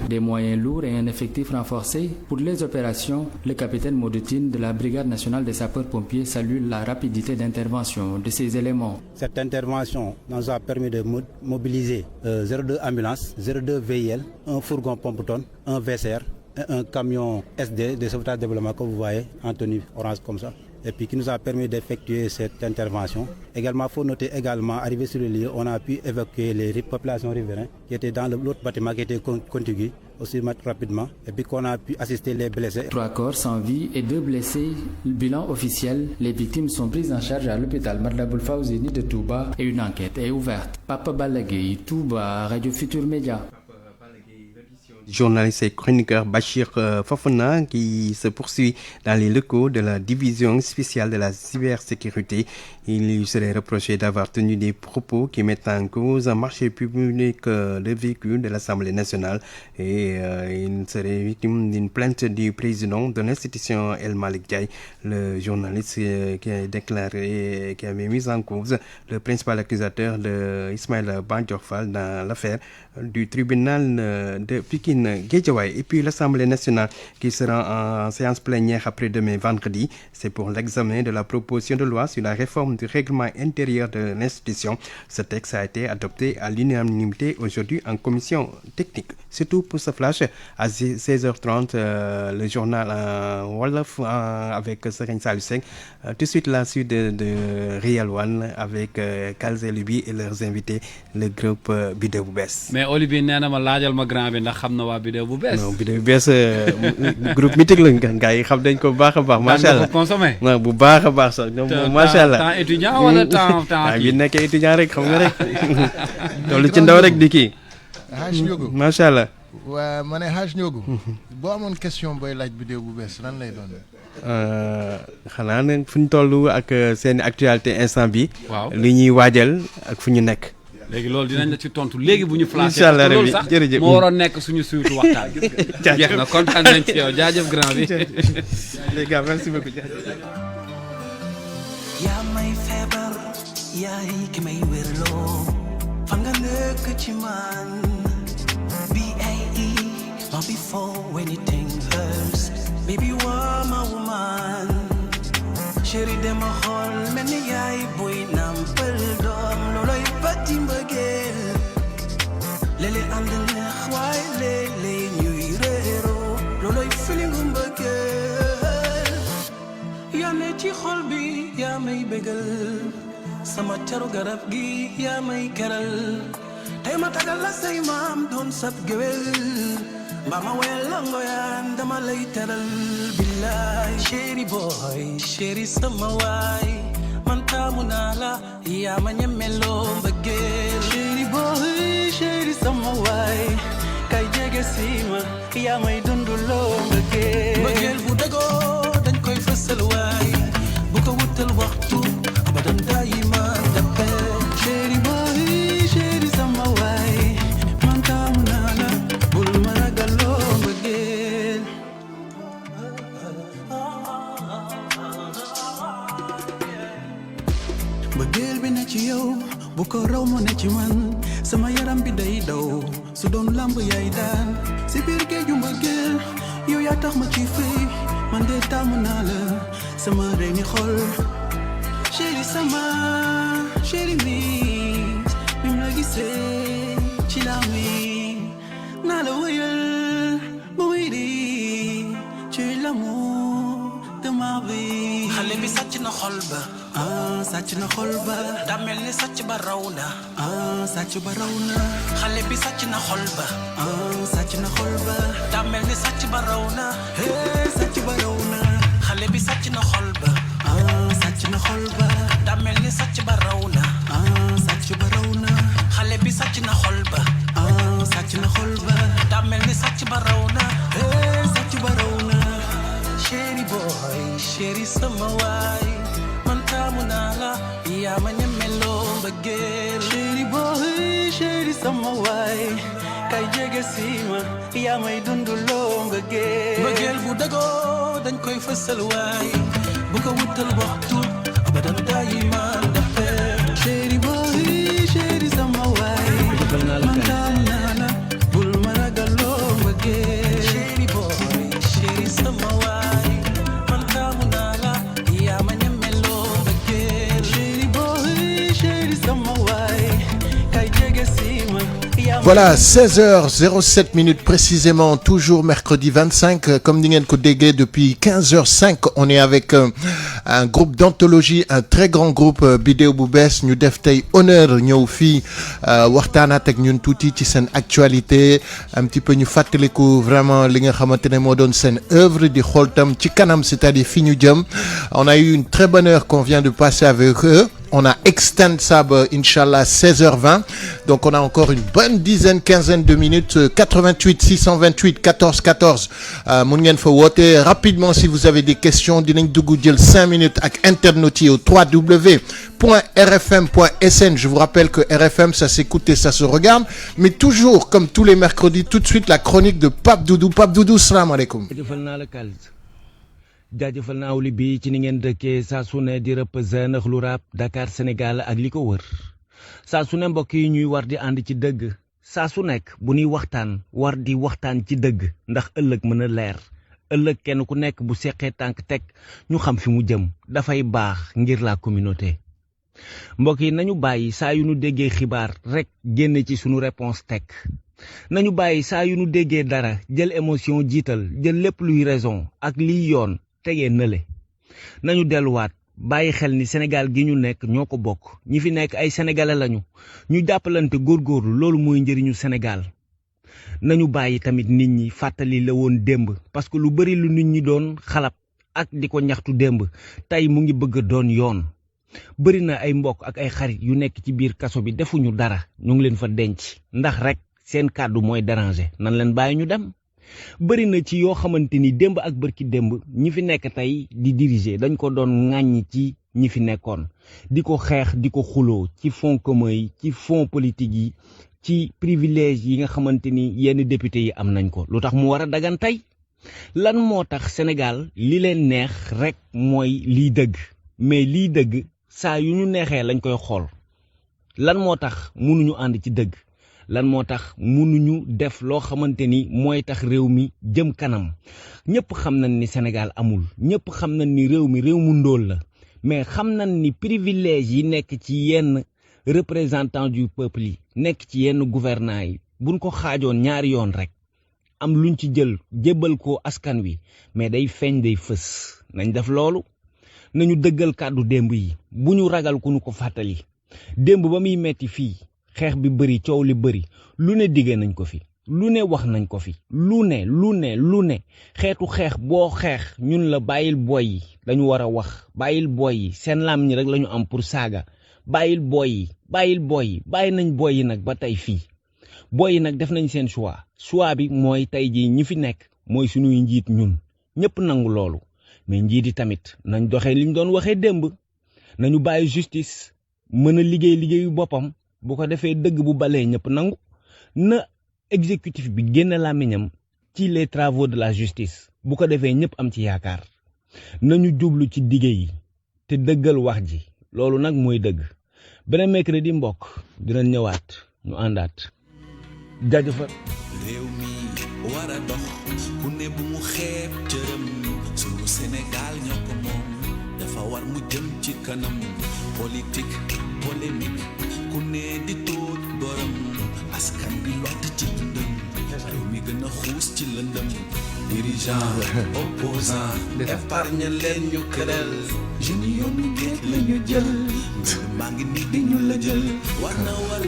Des moyens lourds et un effectif renforcé pour les opérations. Le capitaine Modutine de la Brigade nationale des sapeurs-pompiers salue la rapidité d'intervention de ces éléments. Cette intervention nous a permis de mobiliser 02 ambulances, 02 VIL, un fourgon pompe-tonne, un VCR et un camion SD de sauvetage développement que vous voyez en tenue orange comme ça. Et puis qui nous a permis d'effectuer cette intervention. Également, il faut noter également, arrivé sur le lieu, on a pu évacuer les populations riveraines qui étaient dans l'autre bâtiment qui était contigu aussi rapidement. Et puis qu'on a pu assister les blessés. 3 corps sans vie et 2 blessés. Le bilan officiel, les victimes sont prises en charge à l'hôpital Matlaboul Fawzeyni de Touba et une enquête est ouverte. Papa Balagui, Touba, Radio Futur Média. Journaliste et chroniqueur Bachir Fofana qui se poursuit dans les locaux de la division spéciale de la cybersécurité. Il lui serait reproché d'avoir tenu des propos qui mettent en cause un marché public de véhicules de l'Assemblée nationale et il serait victime d'une plainte du président de l'institution El Malick Ndiaye. Le journaliste qui a déclaré qui avait mis en cause le principal accusateur de Ismaïla Madior Fall dans l'affaire du tribunal de Pikine-Guédiawaye. Et puis l'Assemblée nationale qui sera en séance plénière après-demain vendredi. C'est pour l'examen de la proposition de loi sur la réforme du règlement intérieur de l'institution. Ce texte a été adopté à l'unanimité aujourd'hui en commission technique. C'est tout pour ce flash. À 16h30, le journal Wolof avec Serigne Saliou Seck. Tout de suite la suite de Real One avec Kalz et Libi et leurs invités, le groupe Biddew bu Bees. mais Olivier nee na ma laajal ma grand bi ndax xam na waa Biddew bu Bees. non Biddew bu Bees groupe mythique la gars yi xam dañ ko bu baax a baax. macha allah consommé. waaw bu baax a baax sax ñoom macha allah. temps étudiant wala temps kii bi nekkee étudiant rek xam nga rek loolu ci ndaw rek di kii. Haj Ndiogu macha allah. waa ma ne Haj Ndiogu boo amoon question booy laaj Biddew bu Bees lan lay doon. xanaa ne fu ñu toll ak seen actualité instant bi waaw li ñuy waajal ak fu ñu nekk. léegi loolu dinañ la ci tontu léegi bu ñu flashé. incha allah loolu sax jërëjëf moo waroon nekk suñu suutu waxtaan. jeex na kontaan nañ ci yow jaajëf grand bi. les gars merci beaucoup. yaa may feebar yaay ki may wérloo fan nga nekk ci man BAE long before anything hurts baby you are my woman chérie dama xool mel ni yaay buy nampal doom looloy bati mbëggeel léeg-léeg ànd neex waaye léeg-léeg ñuy réeroo looloy feelingu mbëggeel yaa ne ci xol bi yaa may bégal sama caru garab gi yaa may keral tey ma tagal la say maam doon sab géwél mbaa ma weel la ngoyaan dama lay teral billaay chéri boy chéri sama waay man taamu naa la yaa ma ñemeloo mbëggeel chéri boy chéri sama waay kay jege si ma yaa may dunduloo mbëggeel mbëggeel bu dëggoo dañ koy fësal waay bu ko wutal waxtu abadan daayima dappel chéri boy chéri sama waay man taamu naa la bul ma ragaloo mbëggeel mbëggeel bi ne ci yow bu ko raw mu ne ci man sama yaram bi day daw su doon lamb yaay daan si biir géeju mbëggeel yow yaa tax ma ci fay man de taamu naa la sama reeni xol chéri sama chéri mi bim la gisee ci la mi naa la wëyal ba wéy di tu es l'amour de ma vie xale bi sàcc na xol ba sàcc na xol ba daa mel ni sàcc ba raw na sàcc ba raw na xale bi sàcc na xol ba sàcc na xol ba daa mel ni sàcc ba raw na sàcc ba raw na xale bi sàcc na xol ba sàcc na xol ba daa mel ni sàcc ba raw na sàcc ba raw na xale bi sàcc na xol ba sàcc na xol ba daa mel ni sàcc ba raw na sàcc ba raw na chéri boy chéri sama waay man taamu naa la yaa ma ñemeloo mbëggeel chéri boy chéri sama waay kay jege si ma yaa may dunduloo mbëggeel bu dagoo dañ koy fësal waay bu ko wutal waxtu abadan daayiman dafe chéri boy chéri sama waay man taamu naa la bul ma ragaloo mbëggeel chéri boy chéri sama waay man taamu naa la yaa ma ñemeloo mbëggeel chéri boy chéri sama waay kay jege si ma. Voilà, 16h07 précisément, toujours mercredi 25, comme vous l'avez dégué depuis 15h05, on est avec un groupe d'anthologie, un très grand groupe Bidéo bu bees ñu def tey honneur ñëw fii waxtaanaat ak ñun tuuti ci seen actualité, un petit peu ñu fàttaliku vraiment li nga xamante ne moo doon seen œuvre di xool tam ci kanam, c'est-à-dire fi ñu jëm. On a eu une très bonne heure qu'on vient de passer avec eux. On a extend ça, Inch'Allah, 16h20. Donc, on a encore une bonne quinzaine de minutes. 88 628 14 14. Moungen faut voter rapidement si vous avez des questions. Dinañ dugg jël 5 minutes avec internautes au www.rfm.sn. Je vous rappelle que RFM, ça s'écoute et ça se regarde. Mais toujours, comme tous les mercredis, tout de suite, la chronique de Pape Doudou. Pape Doudou, salam alaikum. jaajëfal naa wuli bi ci ni ngeen dëkkee saa su ne di représenter lu rap Dakar Sénégal ak li ko wër saa su ne mbokk yi ñuy war di ànd ci dëgg saa su nekk bu ñuy waxtaan war di waxtaan ci dëgg ndax ëllëg mën a leer ëllëg kenn ku nekk bu seqee tànk teg ñu xam fi mu jëm dafay baax ngir la communauté mbokk yi nañu bàyyi saa yu ñu déggee xibaar rek génne ci sunu réponse teg nañu bàyyi saa yu ñu déggee dara jël émotion jiital jël lépp luy raison ak liy yoon tegee nële nañu delluwaat bàyyi xel ni Sénégal gi ñu nekk ñoo ko bokk ñi fi nekk ay sénégalais lañu ñu jàppalante góorgóorlu loolu mooy njëriñu Sénégal nañu bàyyi tamit nit ñi fàttali la woon démb parce que lu bari lu nit ñi doon xalab ak di ko ñaxtu démb tey mu ngi bëgg doon yoon bari na ay mbokk ak ay xarit yu nekk ci biir kaso bi defuñu dara ñu ngi leen fa denc ndax rek seen kàddu mooy déranger nan leen bàyyi ñu dem bari na ci yoo xamante ni démb ak bërki démb ñi fi nekk tey di diriger dañ ko doon ŋàññi ci ñi fi nekkoon di ko xeex di ko xuloo ci fonds commun yi ci fonds politique yi ci privilège yi nga xamante ni yenn député yi am nañ ko lu tax mu war a dagan tey lan moo tax Sénégal li leen neex rek mooy liy dëgg mais liy dëgg saa yu ñu neexee lañ koy xool lan moo tax mënuñu ànd ci dëgg lan moo tax mënuñu def loo xamante ni mooy tax réew mi jëm kanam ñëpp xam nañ ni Sénégal amul ñëpp xam nañ ni réew mi réew mu ndóol la mais xam nañ ni privilège yi nekk ci yenn représentant du peuple yi nekk ci yenn gouvernants yi buñ ko xaajoon ñaari yoon rek am luñ ci jël jébbal ko askan wi mais day feeñ day fës nañ def loolu nañu dëggal kàddu démb yi bu ñu ragal ku ñu ko fàttali démb ba muy metti fii xeex bi bëri coow li bëri lu ne diggee nañ ko fi lu ne wax nañ ko fi lu ne xeetu xeex boo xeex ñun la bàyyil boy yi dañu war a wax bàyyil boy yi seen lam ñi rek lañu am pour saaga bàyyil boy yi bàyyi nañ boy yi nag ba tey fii boy yi nag def nañ seen choix bi mooy tey jii ñi fi nekk mooy suñuy njiit ñun ñëpp nangu loolu mais njiit yi tamit nañ doxee liñ doon waxee démb nañu bàyyi justice mën a liggéeyu boppam bu ko defee dëgg bu balee ñëpp nangu na exécutif bi génn làmmiñam ci les travaux de la justice bu ko defee ñëpp am ci yaakaar nañu jublu ci dige yi te dëggal wax ji loolu nag mooy dëgg beneen mercredi mbokk dinañ ñëwaat ñu àndaat jaajëfal réew mi war a dox ku ne bu mu xeeb cëram sunu Sénégal ñoo ko moom dafa war mu jëm ci kanam politique polémique ku ne di tóot borom askan bi lott ci lëndëm réew mi gën a xuus ci lëndëm dirigeant opposant épargne leen ñu këral jeunes yi yoonu géej la ñu jël maa ngi nii di ñu la jël war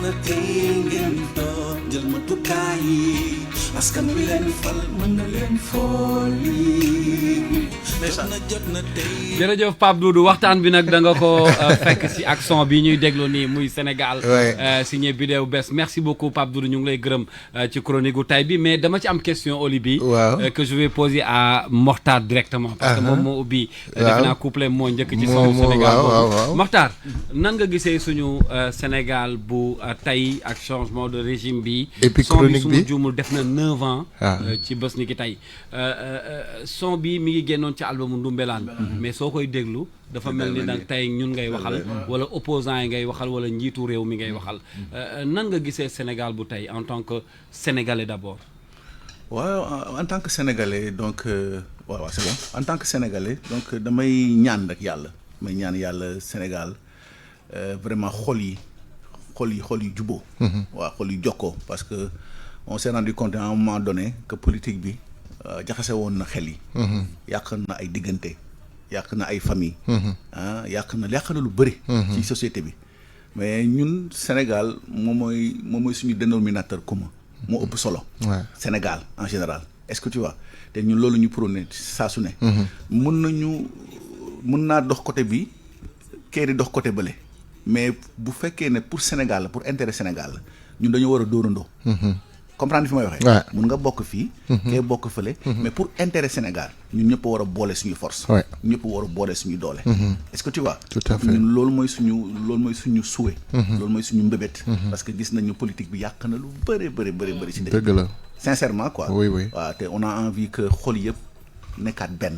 na tey ngeen toog jël matukaay yi askan wi leen fal mën na leen fooli jot na tey. jërëjëf Pape Doudou waxtaan bi nag da nga ko fekk si accent bi ñuy déglu nii muy Sénégal signé Biddew Bes merci beaucoup Pape Doudou ñu ngi lay gërëm ci chronique gu tay bi mais dama ci am question Oli bi que je vais poser à Mokhtar directement parce que moom moo ubbi defe naa couplet moo njëkk ci son Sénégal boobu Mokhtar nan nga gisee suñu Sénégal bu tey ak changement de régime bi et puis chronique bi juumul def na 9 ans ci bés ni ki tey son bi mi ngi génnoon ci albumu Ndumbelaan mais soo koy déglu dafa mel ni nag tey ñun ngay waxal wala opposants yi ngay waxal wala njiitu réew mi ngay waxal nan nga gisee Sénégal bu tey en tant que Sénégalais d'abord waaw en tant que Sénégalais donc waaw c'est bon en tant que Sénégalais donc damay ñaan rek yàlla may ñaan yàlla Sénégal vraiment xol yi juboo waaw xol yi jokkoo parce que on s'est rendu compte à un moment donné que politique bi jaxase woon na xel yi yàq na ay diggante yàq na ay famille yàq na lu bëri ci société bi mais ñun Sénégal moom mooy suñu dénominateur commun moo ëpp solo Sénégal en général est-ce que tu vois te ñun loolu ñu prôné saa su ne mun naa dox côté bi kee di dox côté bële mais bu fekkee ne pour Sénégal la pour intérêt Sénégal la ñun dañoo war a dóorandoo comprendre fi may waxee mun nga bokk fii kee bokk fële mais pour intérêt Sénégal ñun ñëpp a war a boole suñuy force ñëpp a war a boole suñuy doole est-ce que tu vois tout à fait ñun loolu mooy suñu souhait loolu mooy suñu mbébét parce que gis nañu politique bi yàq na lu bëri ci dëgg la sincèrement quoi oui waaw te on a envie que xol yëpp nekkaat benn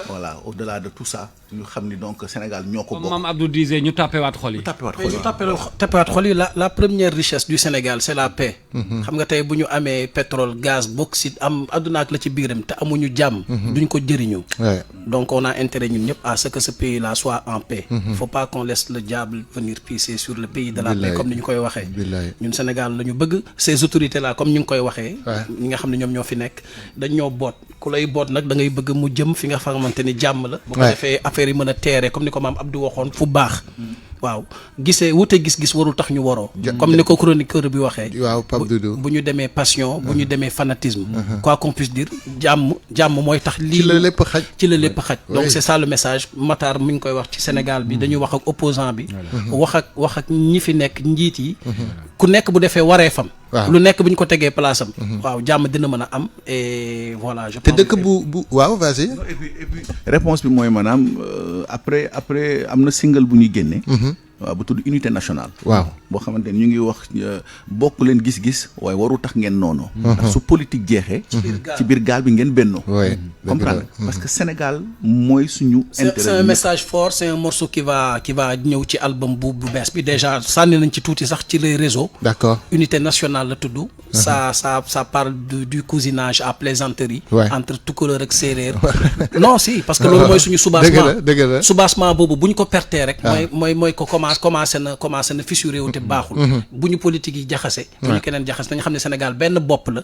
voilà au-delà de tout ça ñu xam ni donc Sénégal ñoo ko bokk Mame Abdou disait ñu tappewaat xol yi tappewaat xol yi la première richesse du Sénégal c'est la paix xam nga tey bu ñu amee pétrole gaz bauxite am àdduna ak la ci biiram te amuñu jàmm duñ ko jëriñu donc on a intérêt ñun ñëpp à ce que ce pays là soit en paix faut pas qu'on laisse le diable venir pisser sur le pays de la paix comme ni ñu koy waxee ñun Sénégal la ñu bëgg ces autorités là comme ñu ngi koy waxee ñi nga xam ne ñoom ñoo fi nekk dañ ñoo boot ku lay boot nag da ngay bëgg mu jëm fi nga xamante ni jàmm la bu ko defee affaire yi mën a teere comme ni ko Mame Abdou waxoon fu baax waaw gisee wute gis-gis warul tax ñu waroo comme ni ko chroniqueur bi waxee waaw Pape Doudou bu ñu demee passion bu ñu demee fanatisme quoi qu'on puisse dire jàmm mooy tax lii ci la lépp xaj donc c'est ça le message Matar mi ngi koy wax ci Sénégal bi dañuy wax ak opposant bi wax ak ñi fi nekk njiit yi ku nekk bu defee waree fam lu nekk bu ñu ko tegee place am waaw jàmm dina mën a am et voilà je pense te dëkk bu waaw vas-y et puis réponse bi mooy maanaam après am na single bu ñuy génne waaw bu tudd unité nationale waaw boo xamante ni ñu ngi wax bokk leen gis-gis waaye waru tax ngeen noonu ndax su politique jeexee ci biir gaal bi ngeen bennoo comprendre parce que Sénégal mooy suñu intérêt c'est un message fort c'est un morceau qui va ñëw ci album bu bees bi déjà sànni nañ ci tuuti sax ci les réseaux d'accord unité nationale la tudd ça parle du cousinage à plaisanterie entre tukulóor ak séeréer non si parce que loolu mooy suñu soubassement boobu bu ñu ko pertee rek mooy ko commencé na fissuré wu te baaxul bu ñu politique yi jaxase bu ñu keneen jaxase nañu xam ne Sénégal benn bopp la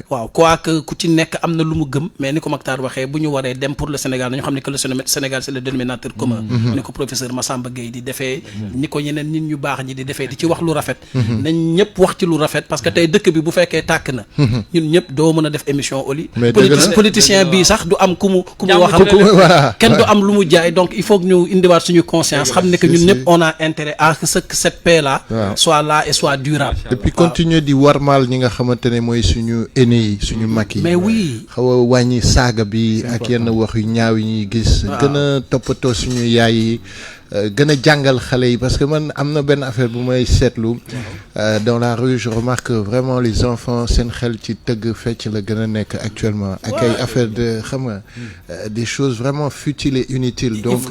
waaw quoique ku ci nekk am na lu mu gëm mais ni ko Mactar waxee bu ñu waree dem pour le Sénégal nañu xam ne que le Sénégal c'est le dénominateur commun ni ko professeur Massamba Gueye di defee ni ko ñeneen nit ñu baax ñi di defee di ci wax lu rafet nañ ñëpp wax ci lu rafet parce que tey dëkk bi bu fekkee tàkk na ñun ñëpp doo mën a def émission Oli politicien bii sax du am ku mu waxal kenn du am lu mu jaay donc il faut que ñu indiwaat suñu conscience xam ne que ñun ñëpp on a intérêt à ce que cette paix là soit là et soit durable et puis continuer di warmal ñi nga xamante ne mooy suñu aîné yi suñu mag yi mais oui xaw a wàññi saaga bi ak yenn wax yu ñaaw yi ñuy gis gën a toppatoo suñu yaay yi gën a jàngal xale yi parce que man am na benn affaire bu may seetlu dans la rue je remarque vraiment les enfants seen xel ci tëgg fecc la gën a nekk actuellement ak ay affaire de xam nga des choses vraiment futiles et inutiles donc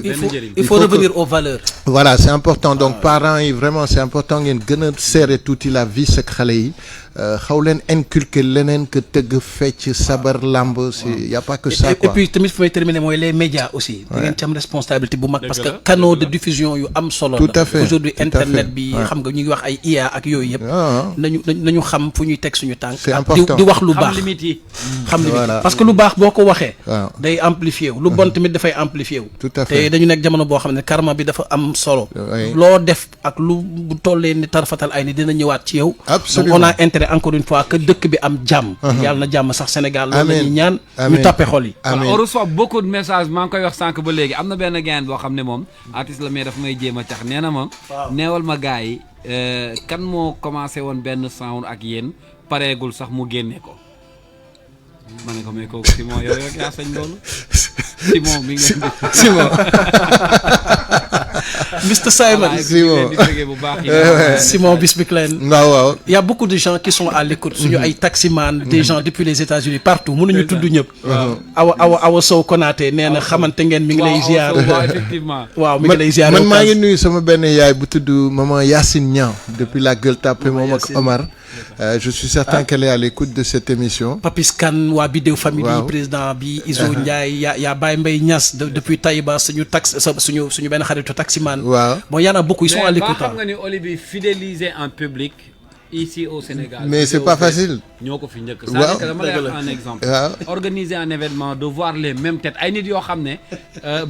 il faut revenir aux valeurs voilà c'est important donc parents yi vraiment c'est important ngeen gën a serrer tuuti la vis ak xale yi xaw leen inculquer leneen que tëgg fecc sabar lamb c'est y a pas que ça quoi et puis tamit fu may terminer mooy les médias aussi da ngeen ci am responsabilité bu mag parce que canaux de diffusion yu am solo tout à fait aujourd'hui internet bi xam nga ñu ngi wax ay IA ak yooyu yëpp nañu xam fu ñuy teg suñu tànk di wax lu baax xam limite parce que lu baax boo ko waxee day amplifié wu lu bon tamit dafay amplifié wu te dañu nekk jamono boo xam ne karma bi dafa am solo loo def ak lu bu tollee ni tarfatal ay ni dina ñëwaat ci yow donc on a intérêt encore une fois que dëkk bi am jàmm yàlla na jàmm sax Sénégal loolu la ñuy ñaan ñu tàppe xol yi on reçoit beaucoup de messages maa ngi koy wax sànq ba léegi am na benn gain boo xam ne moom artiste la mais daf may jéem a tax nee na ma neewal ma gars yi kan moo commencé woon benn sound ak yéen pareegul sax mu génne ko ma ne ko mais kooku Simon yow yaa sañ loolu Simon mi ngi leen di Simon Mr Simon Simon Bisbiklen waaw il y a beaucoup de gens qui sont à l'écoute suñu ay taximan des gens depuis les États-Unis partout mënuñu tudd ñëpp awa Sow Konaté nee na xamante ngeen mi ngi lay ziar effectivement waaw mi ngi lay ziar man maa ngi nuyu sama benn yaay bu tudd maman Yacine Niang depuis la Gueule Tapée moom ak Omar je suis certain qu'elle est à l'écoute de cette émission Papis Kane waa Biddew Family président bi Iso Ndiaye yaa Baye Mbaye Niass depuis Taïba suñu suñu benn xaritu taximan bon y en a beaucoup ils sont à l'écoute xam nga ni Olivier fidéliser un public ici au Sénégal mais c'est pas facile ñoo ko fi njëkk c'est-à-dire que dama lay wax un exemple organiser un événement de voir les mêmes têtes ay nit yoo xam ne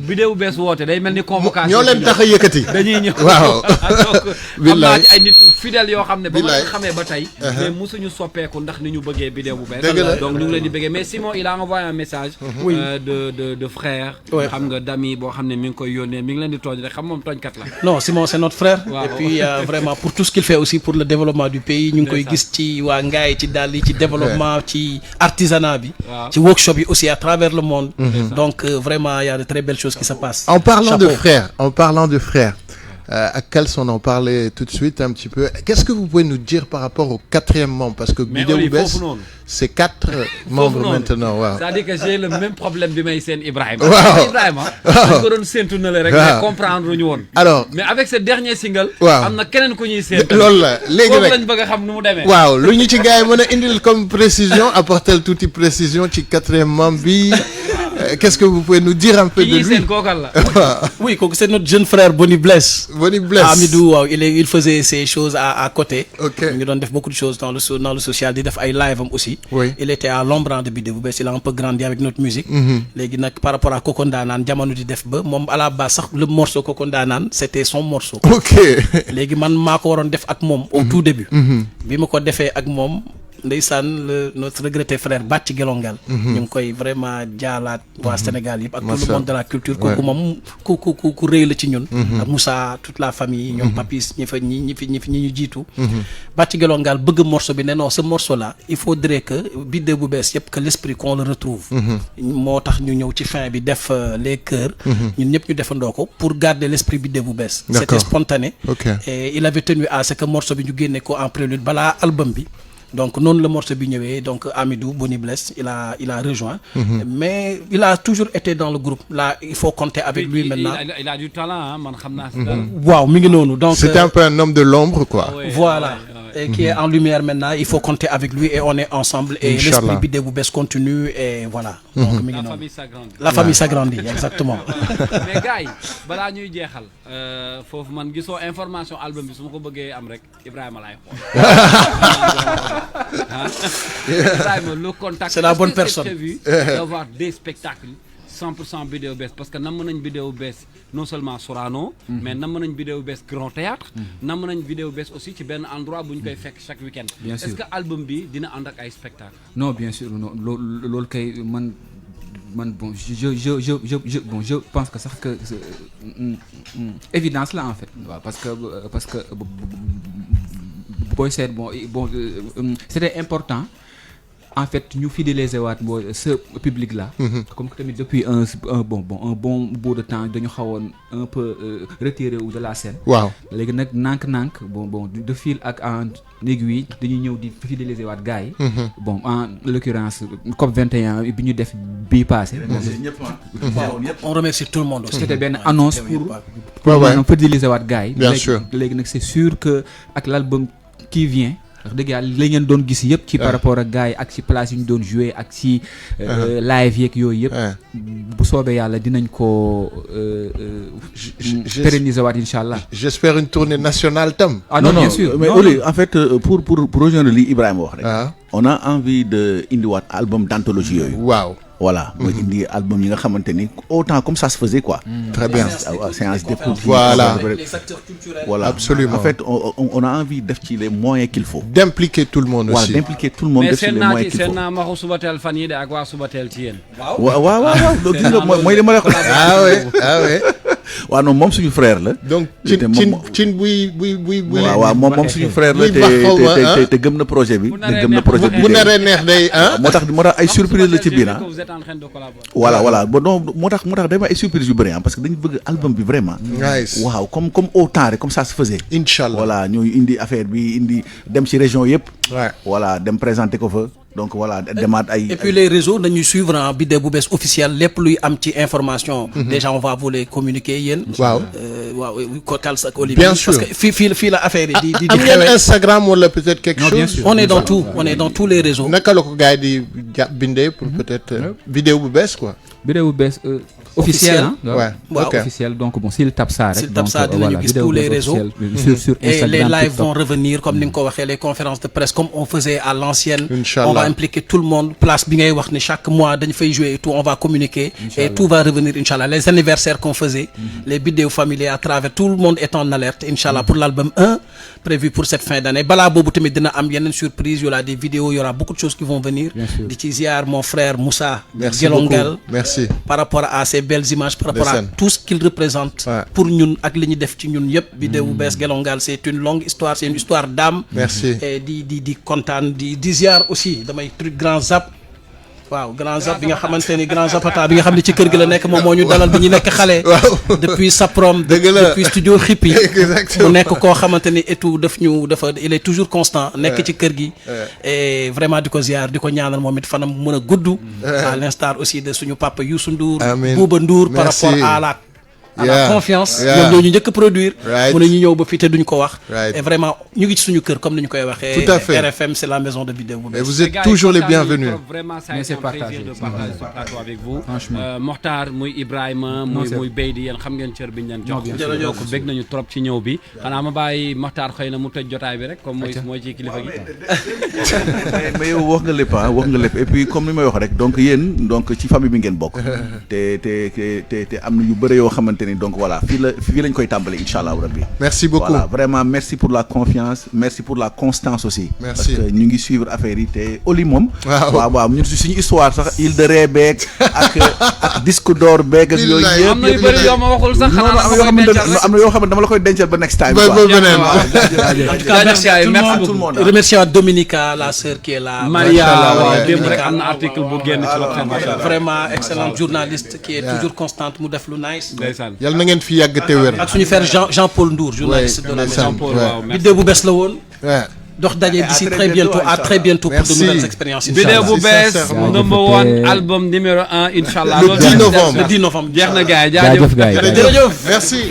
vidéo bees woote day mel ni convocation ñoo leen tax a yëkkati dañuy ñëw waaw donc xam naa ci ay nit yu fidèles yoo xam ne ba ma leen xamee ba tey mais mosuñu soppeeku ndax ni ñu bëggee vidéo bu bees donc ñu ngi leen di bëggee mais Simon il a envoyé un message de frère xam nga d'ami boo xam ne mi ngi koy yónnee mi ngi leen di tooñ rek xam moom tooñkat la non Simon c'est notre frère et puis vraiment pour tout ce qu'il fait aussi pour le développement du pays ñu ngi koy gis ci waa Ngaye ci daal ci développement ci artisanat bi ci workshop yi aussi à travers le monde donc vraiment il y a de très belles choses qui se passent en parlant de frères à Kals on en parlait tout de suite un petit peu qu'est-ce que vous pouvez nous dire par rapport au 4e membre parce que Biddew bu bees c'est 4 membres maintenant waaw c'est-à-dire que j'ai le même problème bi may seen Ibrahima Ibrahima dañ ko doon séntu na le rek mais comprendre ñu woon alors mais avec ce dernier single am na keneen ku ñuy séntu loolu la léegi rek lañ bëgg a xam nu mu demee waaw lu ñu ci gars yi mën a indil comme précision apporter tuuti précision ci 4e membre bi qu'est-ce que vous pouvez nous dire un peu de lui oui kooku c'est notre jeune frère Bonnie Bless Amidou waaw il faisait ces choses à côté ñu ngi doon def beaucoup de choses dans le social di def ay live am aussi il était à l'ombre de Biddew bu bees il a un peu grandi avec notre musique léegi nag par rapport à Koko Ndaanaan jamono di def ba moom à la base sax le morceau Koko Ndaanaan c'était son morceau léegi man maa ko waroon def ak moom au tout début bi ma ko defee ak moom ndeysaan notre regretté frère Bathie Gelongal ñu ngi koy vraiment jaalaat waa Sénégal yëpp ak tout le monde de la culture kooku moom ku rëy la ci ñun ak Moussa toute la famille ñoom Papis ñi ñu jiitu Bathie Gelongal bëgg morceau bi ne non ce morceau là il faudrait que Biddew bu bees yëpp que l'esprit qu'on le retrouve moo tax ñu ñëw ci fin bi def les chœurs ñun ñëpp ñu defandoo ko pour garder l'esprit Biddew bu bees c'était spontané et il avait tenu à ce que morceau bi ñu génne ko en prélude balaa album bi donc noonu la morceau bi ñëwee donc Amidou Bonnie Bless il a rejoint mais il a toujours été dans le groupe là il faut compter avec lui maintenant il a du talent man xam naa waaw mi ngi noonu donc c'était un peu un homme de l'ombre quoi voilà et qui est en lumière maintenant il faut compter avec lui et on est ensemble et l'esprit Biddew bu bees continue et voilà donc mi ngi noonu la famille s'agrandit exactement mais gars yi balaa ñuy jeexal foofu man gisoo information album bi su ma ko bëggee am rek Ibrahima laay xool le contact c'est la bonne personne d'avoir des spectacles 100% Biddew bees parce que nam nañ Biddew bees non seulement Sorano mais nam nañ Biddew bees Grand Théâtre nam nañ Biddew bees aussi ci benn endroit bu ñu koy fekk chaque week-end est-ce que album bi dina ànd ak ay spectacles non bien sûr non loolu kay man bon je pense que sax que évidence là en fait waaw parce que booy seet bon c'était important en fait ñu fidéliser waat ce public là comme que tamit depuis un bon bout de temps dañu xawoon un peu retiré wu de la scène waaw léegi nag nànk bon de fil ak en aiguille dañuy ñëw di fidéliser waat gars yi bon en l'occurrence COP 21 bi ñu def bii passé on remercie tout le monde aussi c'était benn annonce pour maanaam fidéliser waat gars yi bien sûr léegi nag c'est sûr que ak l'album qui vient wax dëgg yàlla la ngeen doon gis yëpp ci par rapport ak gars yi ak ci place yi ñu doon jouer ak ci live yeeg yooyu yëpp bu soobee yàlla dinañ ko pérenniser waat incha allah. J'espère une tournée nationale tam. Ah non, bien sûr. Mais Oli, en fait pour rejoindre li Ibrahima wax rek on a envie de indiwaat album d'anthologie yooyu. Waaw. Voilà, mooy indi album yi nga xamante ni autant comme ça se faisait quoi. Très bien. Séance découverte. Voilà. Les acteurs culturels. Voilà. Absolument. En fait, on a envie def ci les moyens qu'il faut. D'impliquer tout le monde Voilà, aussi. d'impliquer tout le monde def ci les moyens qu'il faut. seen naa maxu Subatel fan yi de ak waa Subatel ci yéen. waaw gis nga mooy li ma la wax. Ah ouais. waaw non moom suñu frère la. Donc cin buy waaw moom suñu frère la te gëm na projet bi. te gëm na projet bi bu naree neex day moo tax ay surprise la ci biir voilà bon donc moo tax dama ay surprise yu bëri parce que dañu bëgg album bi vraiment. Nice. waaw comme autant rek comme ça se faisait. Inch'Allah. Voilà ñooy indi affaire bi indi dem ci région yëpp. Voilà dem présenter ko fa. Donc voilà demaat ay. Et puis les réseaux dañuy suivre en Biddew bu bees officiel lépp luy am ci information. Déjà on va vous les communiquer yéen. waaw Kals ak Olivier. Bien sûr parce que fii la affaire yi di am ngeen Instagram wala peut-être quelque chose. Bien sûr. on est dans tous les réseaux. naka la ko gars yi di bindee pour peut-être vidéo bu bees quoi. Vidéo bu bees officiel ouais. Ok. Officiel donc bon s'il tape ça rek donc voilà gis tous les réseaux sur et Instagram, les lives TikTok. vont revenir comme ni nga ko waxee les conférences de presse comme on faisait à l'ancienne. Inch'Allah. On va impliquer tout le monde place bi ngay wax ni chaque mois dañu fay jouer et tout on va communiquer et tout va revenir inchallah les anniversaires qu'on faisait les vidéos familiales à travers tout le monde est en alerte inchallah pour l'album 1 prévu pour cette fin d'année balaa boobu tamit dina am yeneen surprise y aura des vidéos y aura beaucoup de choses qui vont venir di ci ziar mon frère Moussa Gelongal merci par rapport à ces belles images par rapport à tout ce qu'il représente pour ñun ak li ñu def ci ñun yëpp Biddew bu bees Gelongal c'est une longue histoire c'est une histoire d'âme merci et di kontaan di ziar aussi damay truc grand zap waaw grand zap bi nga xamante ni grand zapata bi nga xam ne ci kër gi la nekk moom moo ñu dalal bi ñu nekk xale depuis Saprom depuis studio Xippi mu nekk koo xamante ni et tout il est toujours constant nekk ci kër gi et vraiment di ko ziar di ko ñaanal moom it fanam mën a gudd à l'instar aussi de suñu papa Youssou Ndour Bouba Ndour par rapport à la confiance ñoom ñoo ñu njëkk a produire mu ne ñu ñëw ba fii te duñ ko wax et vraiment ñu ngi ci suñu kër comme ni ñu koy waxee tout à fait RFM c'est la maison de Biddew bu bees et vous êtes toujours les bienvenus vraiment ça a été un plaisir de partager ce plateau avec vous Mokhtar muy Ibrahima muy Beydi yéen xam ngeen cër bi ñu leen jox donc bég nañu trop ci ñëw bi xanaa ma bàyyi Mokhtar xëy na mu tëj jotaay bi rek comme mooy ci kilifa gi mais yow wax nga lépp et puis comme ni may wax rek donc yéen donc ci famille bi ngeen bokk te am na yu bëri yoo xamante donc voilà fii lañ koy tàmbali inchallah rabbi. Merci beaucoup. Voilà, vraiment merci pour la confiance merci pour la constance aussi. Merci. Parce que ñu ngi suivre affaire yi te Oli moom. waaw ñun suñu histoire sax Île de Ré beeg ak disque d'or beeg ak yooyu yëpp. am na yu bëri yoo ma waxul sax am na yoo xam ne dama la koy dencal ba next time. merci beaucoup. Remercie à Dominica la sœur qui est là. Maria waaw démb rek am na article bu génn ci l'Observateur. Vraiment excellente journaliste qui est toujours constante mu def lu nice. yàlla na ngeen fi yàgg te wér. ak suñu frère Jean-Paul Ndour journaliste de la maison. Biddew bu bees la woon. dox daje d'ici très bientôt à très bientôt pour de nouvelles expériences. Biddew bu bees number 1 album numéro 1 inchallah le 10 novembre jeex na gars yi jaajëf gars yi jërëjëf merci.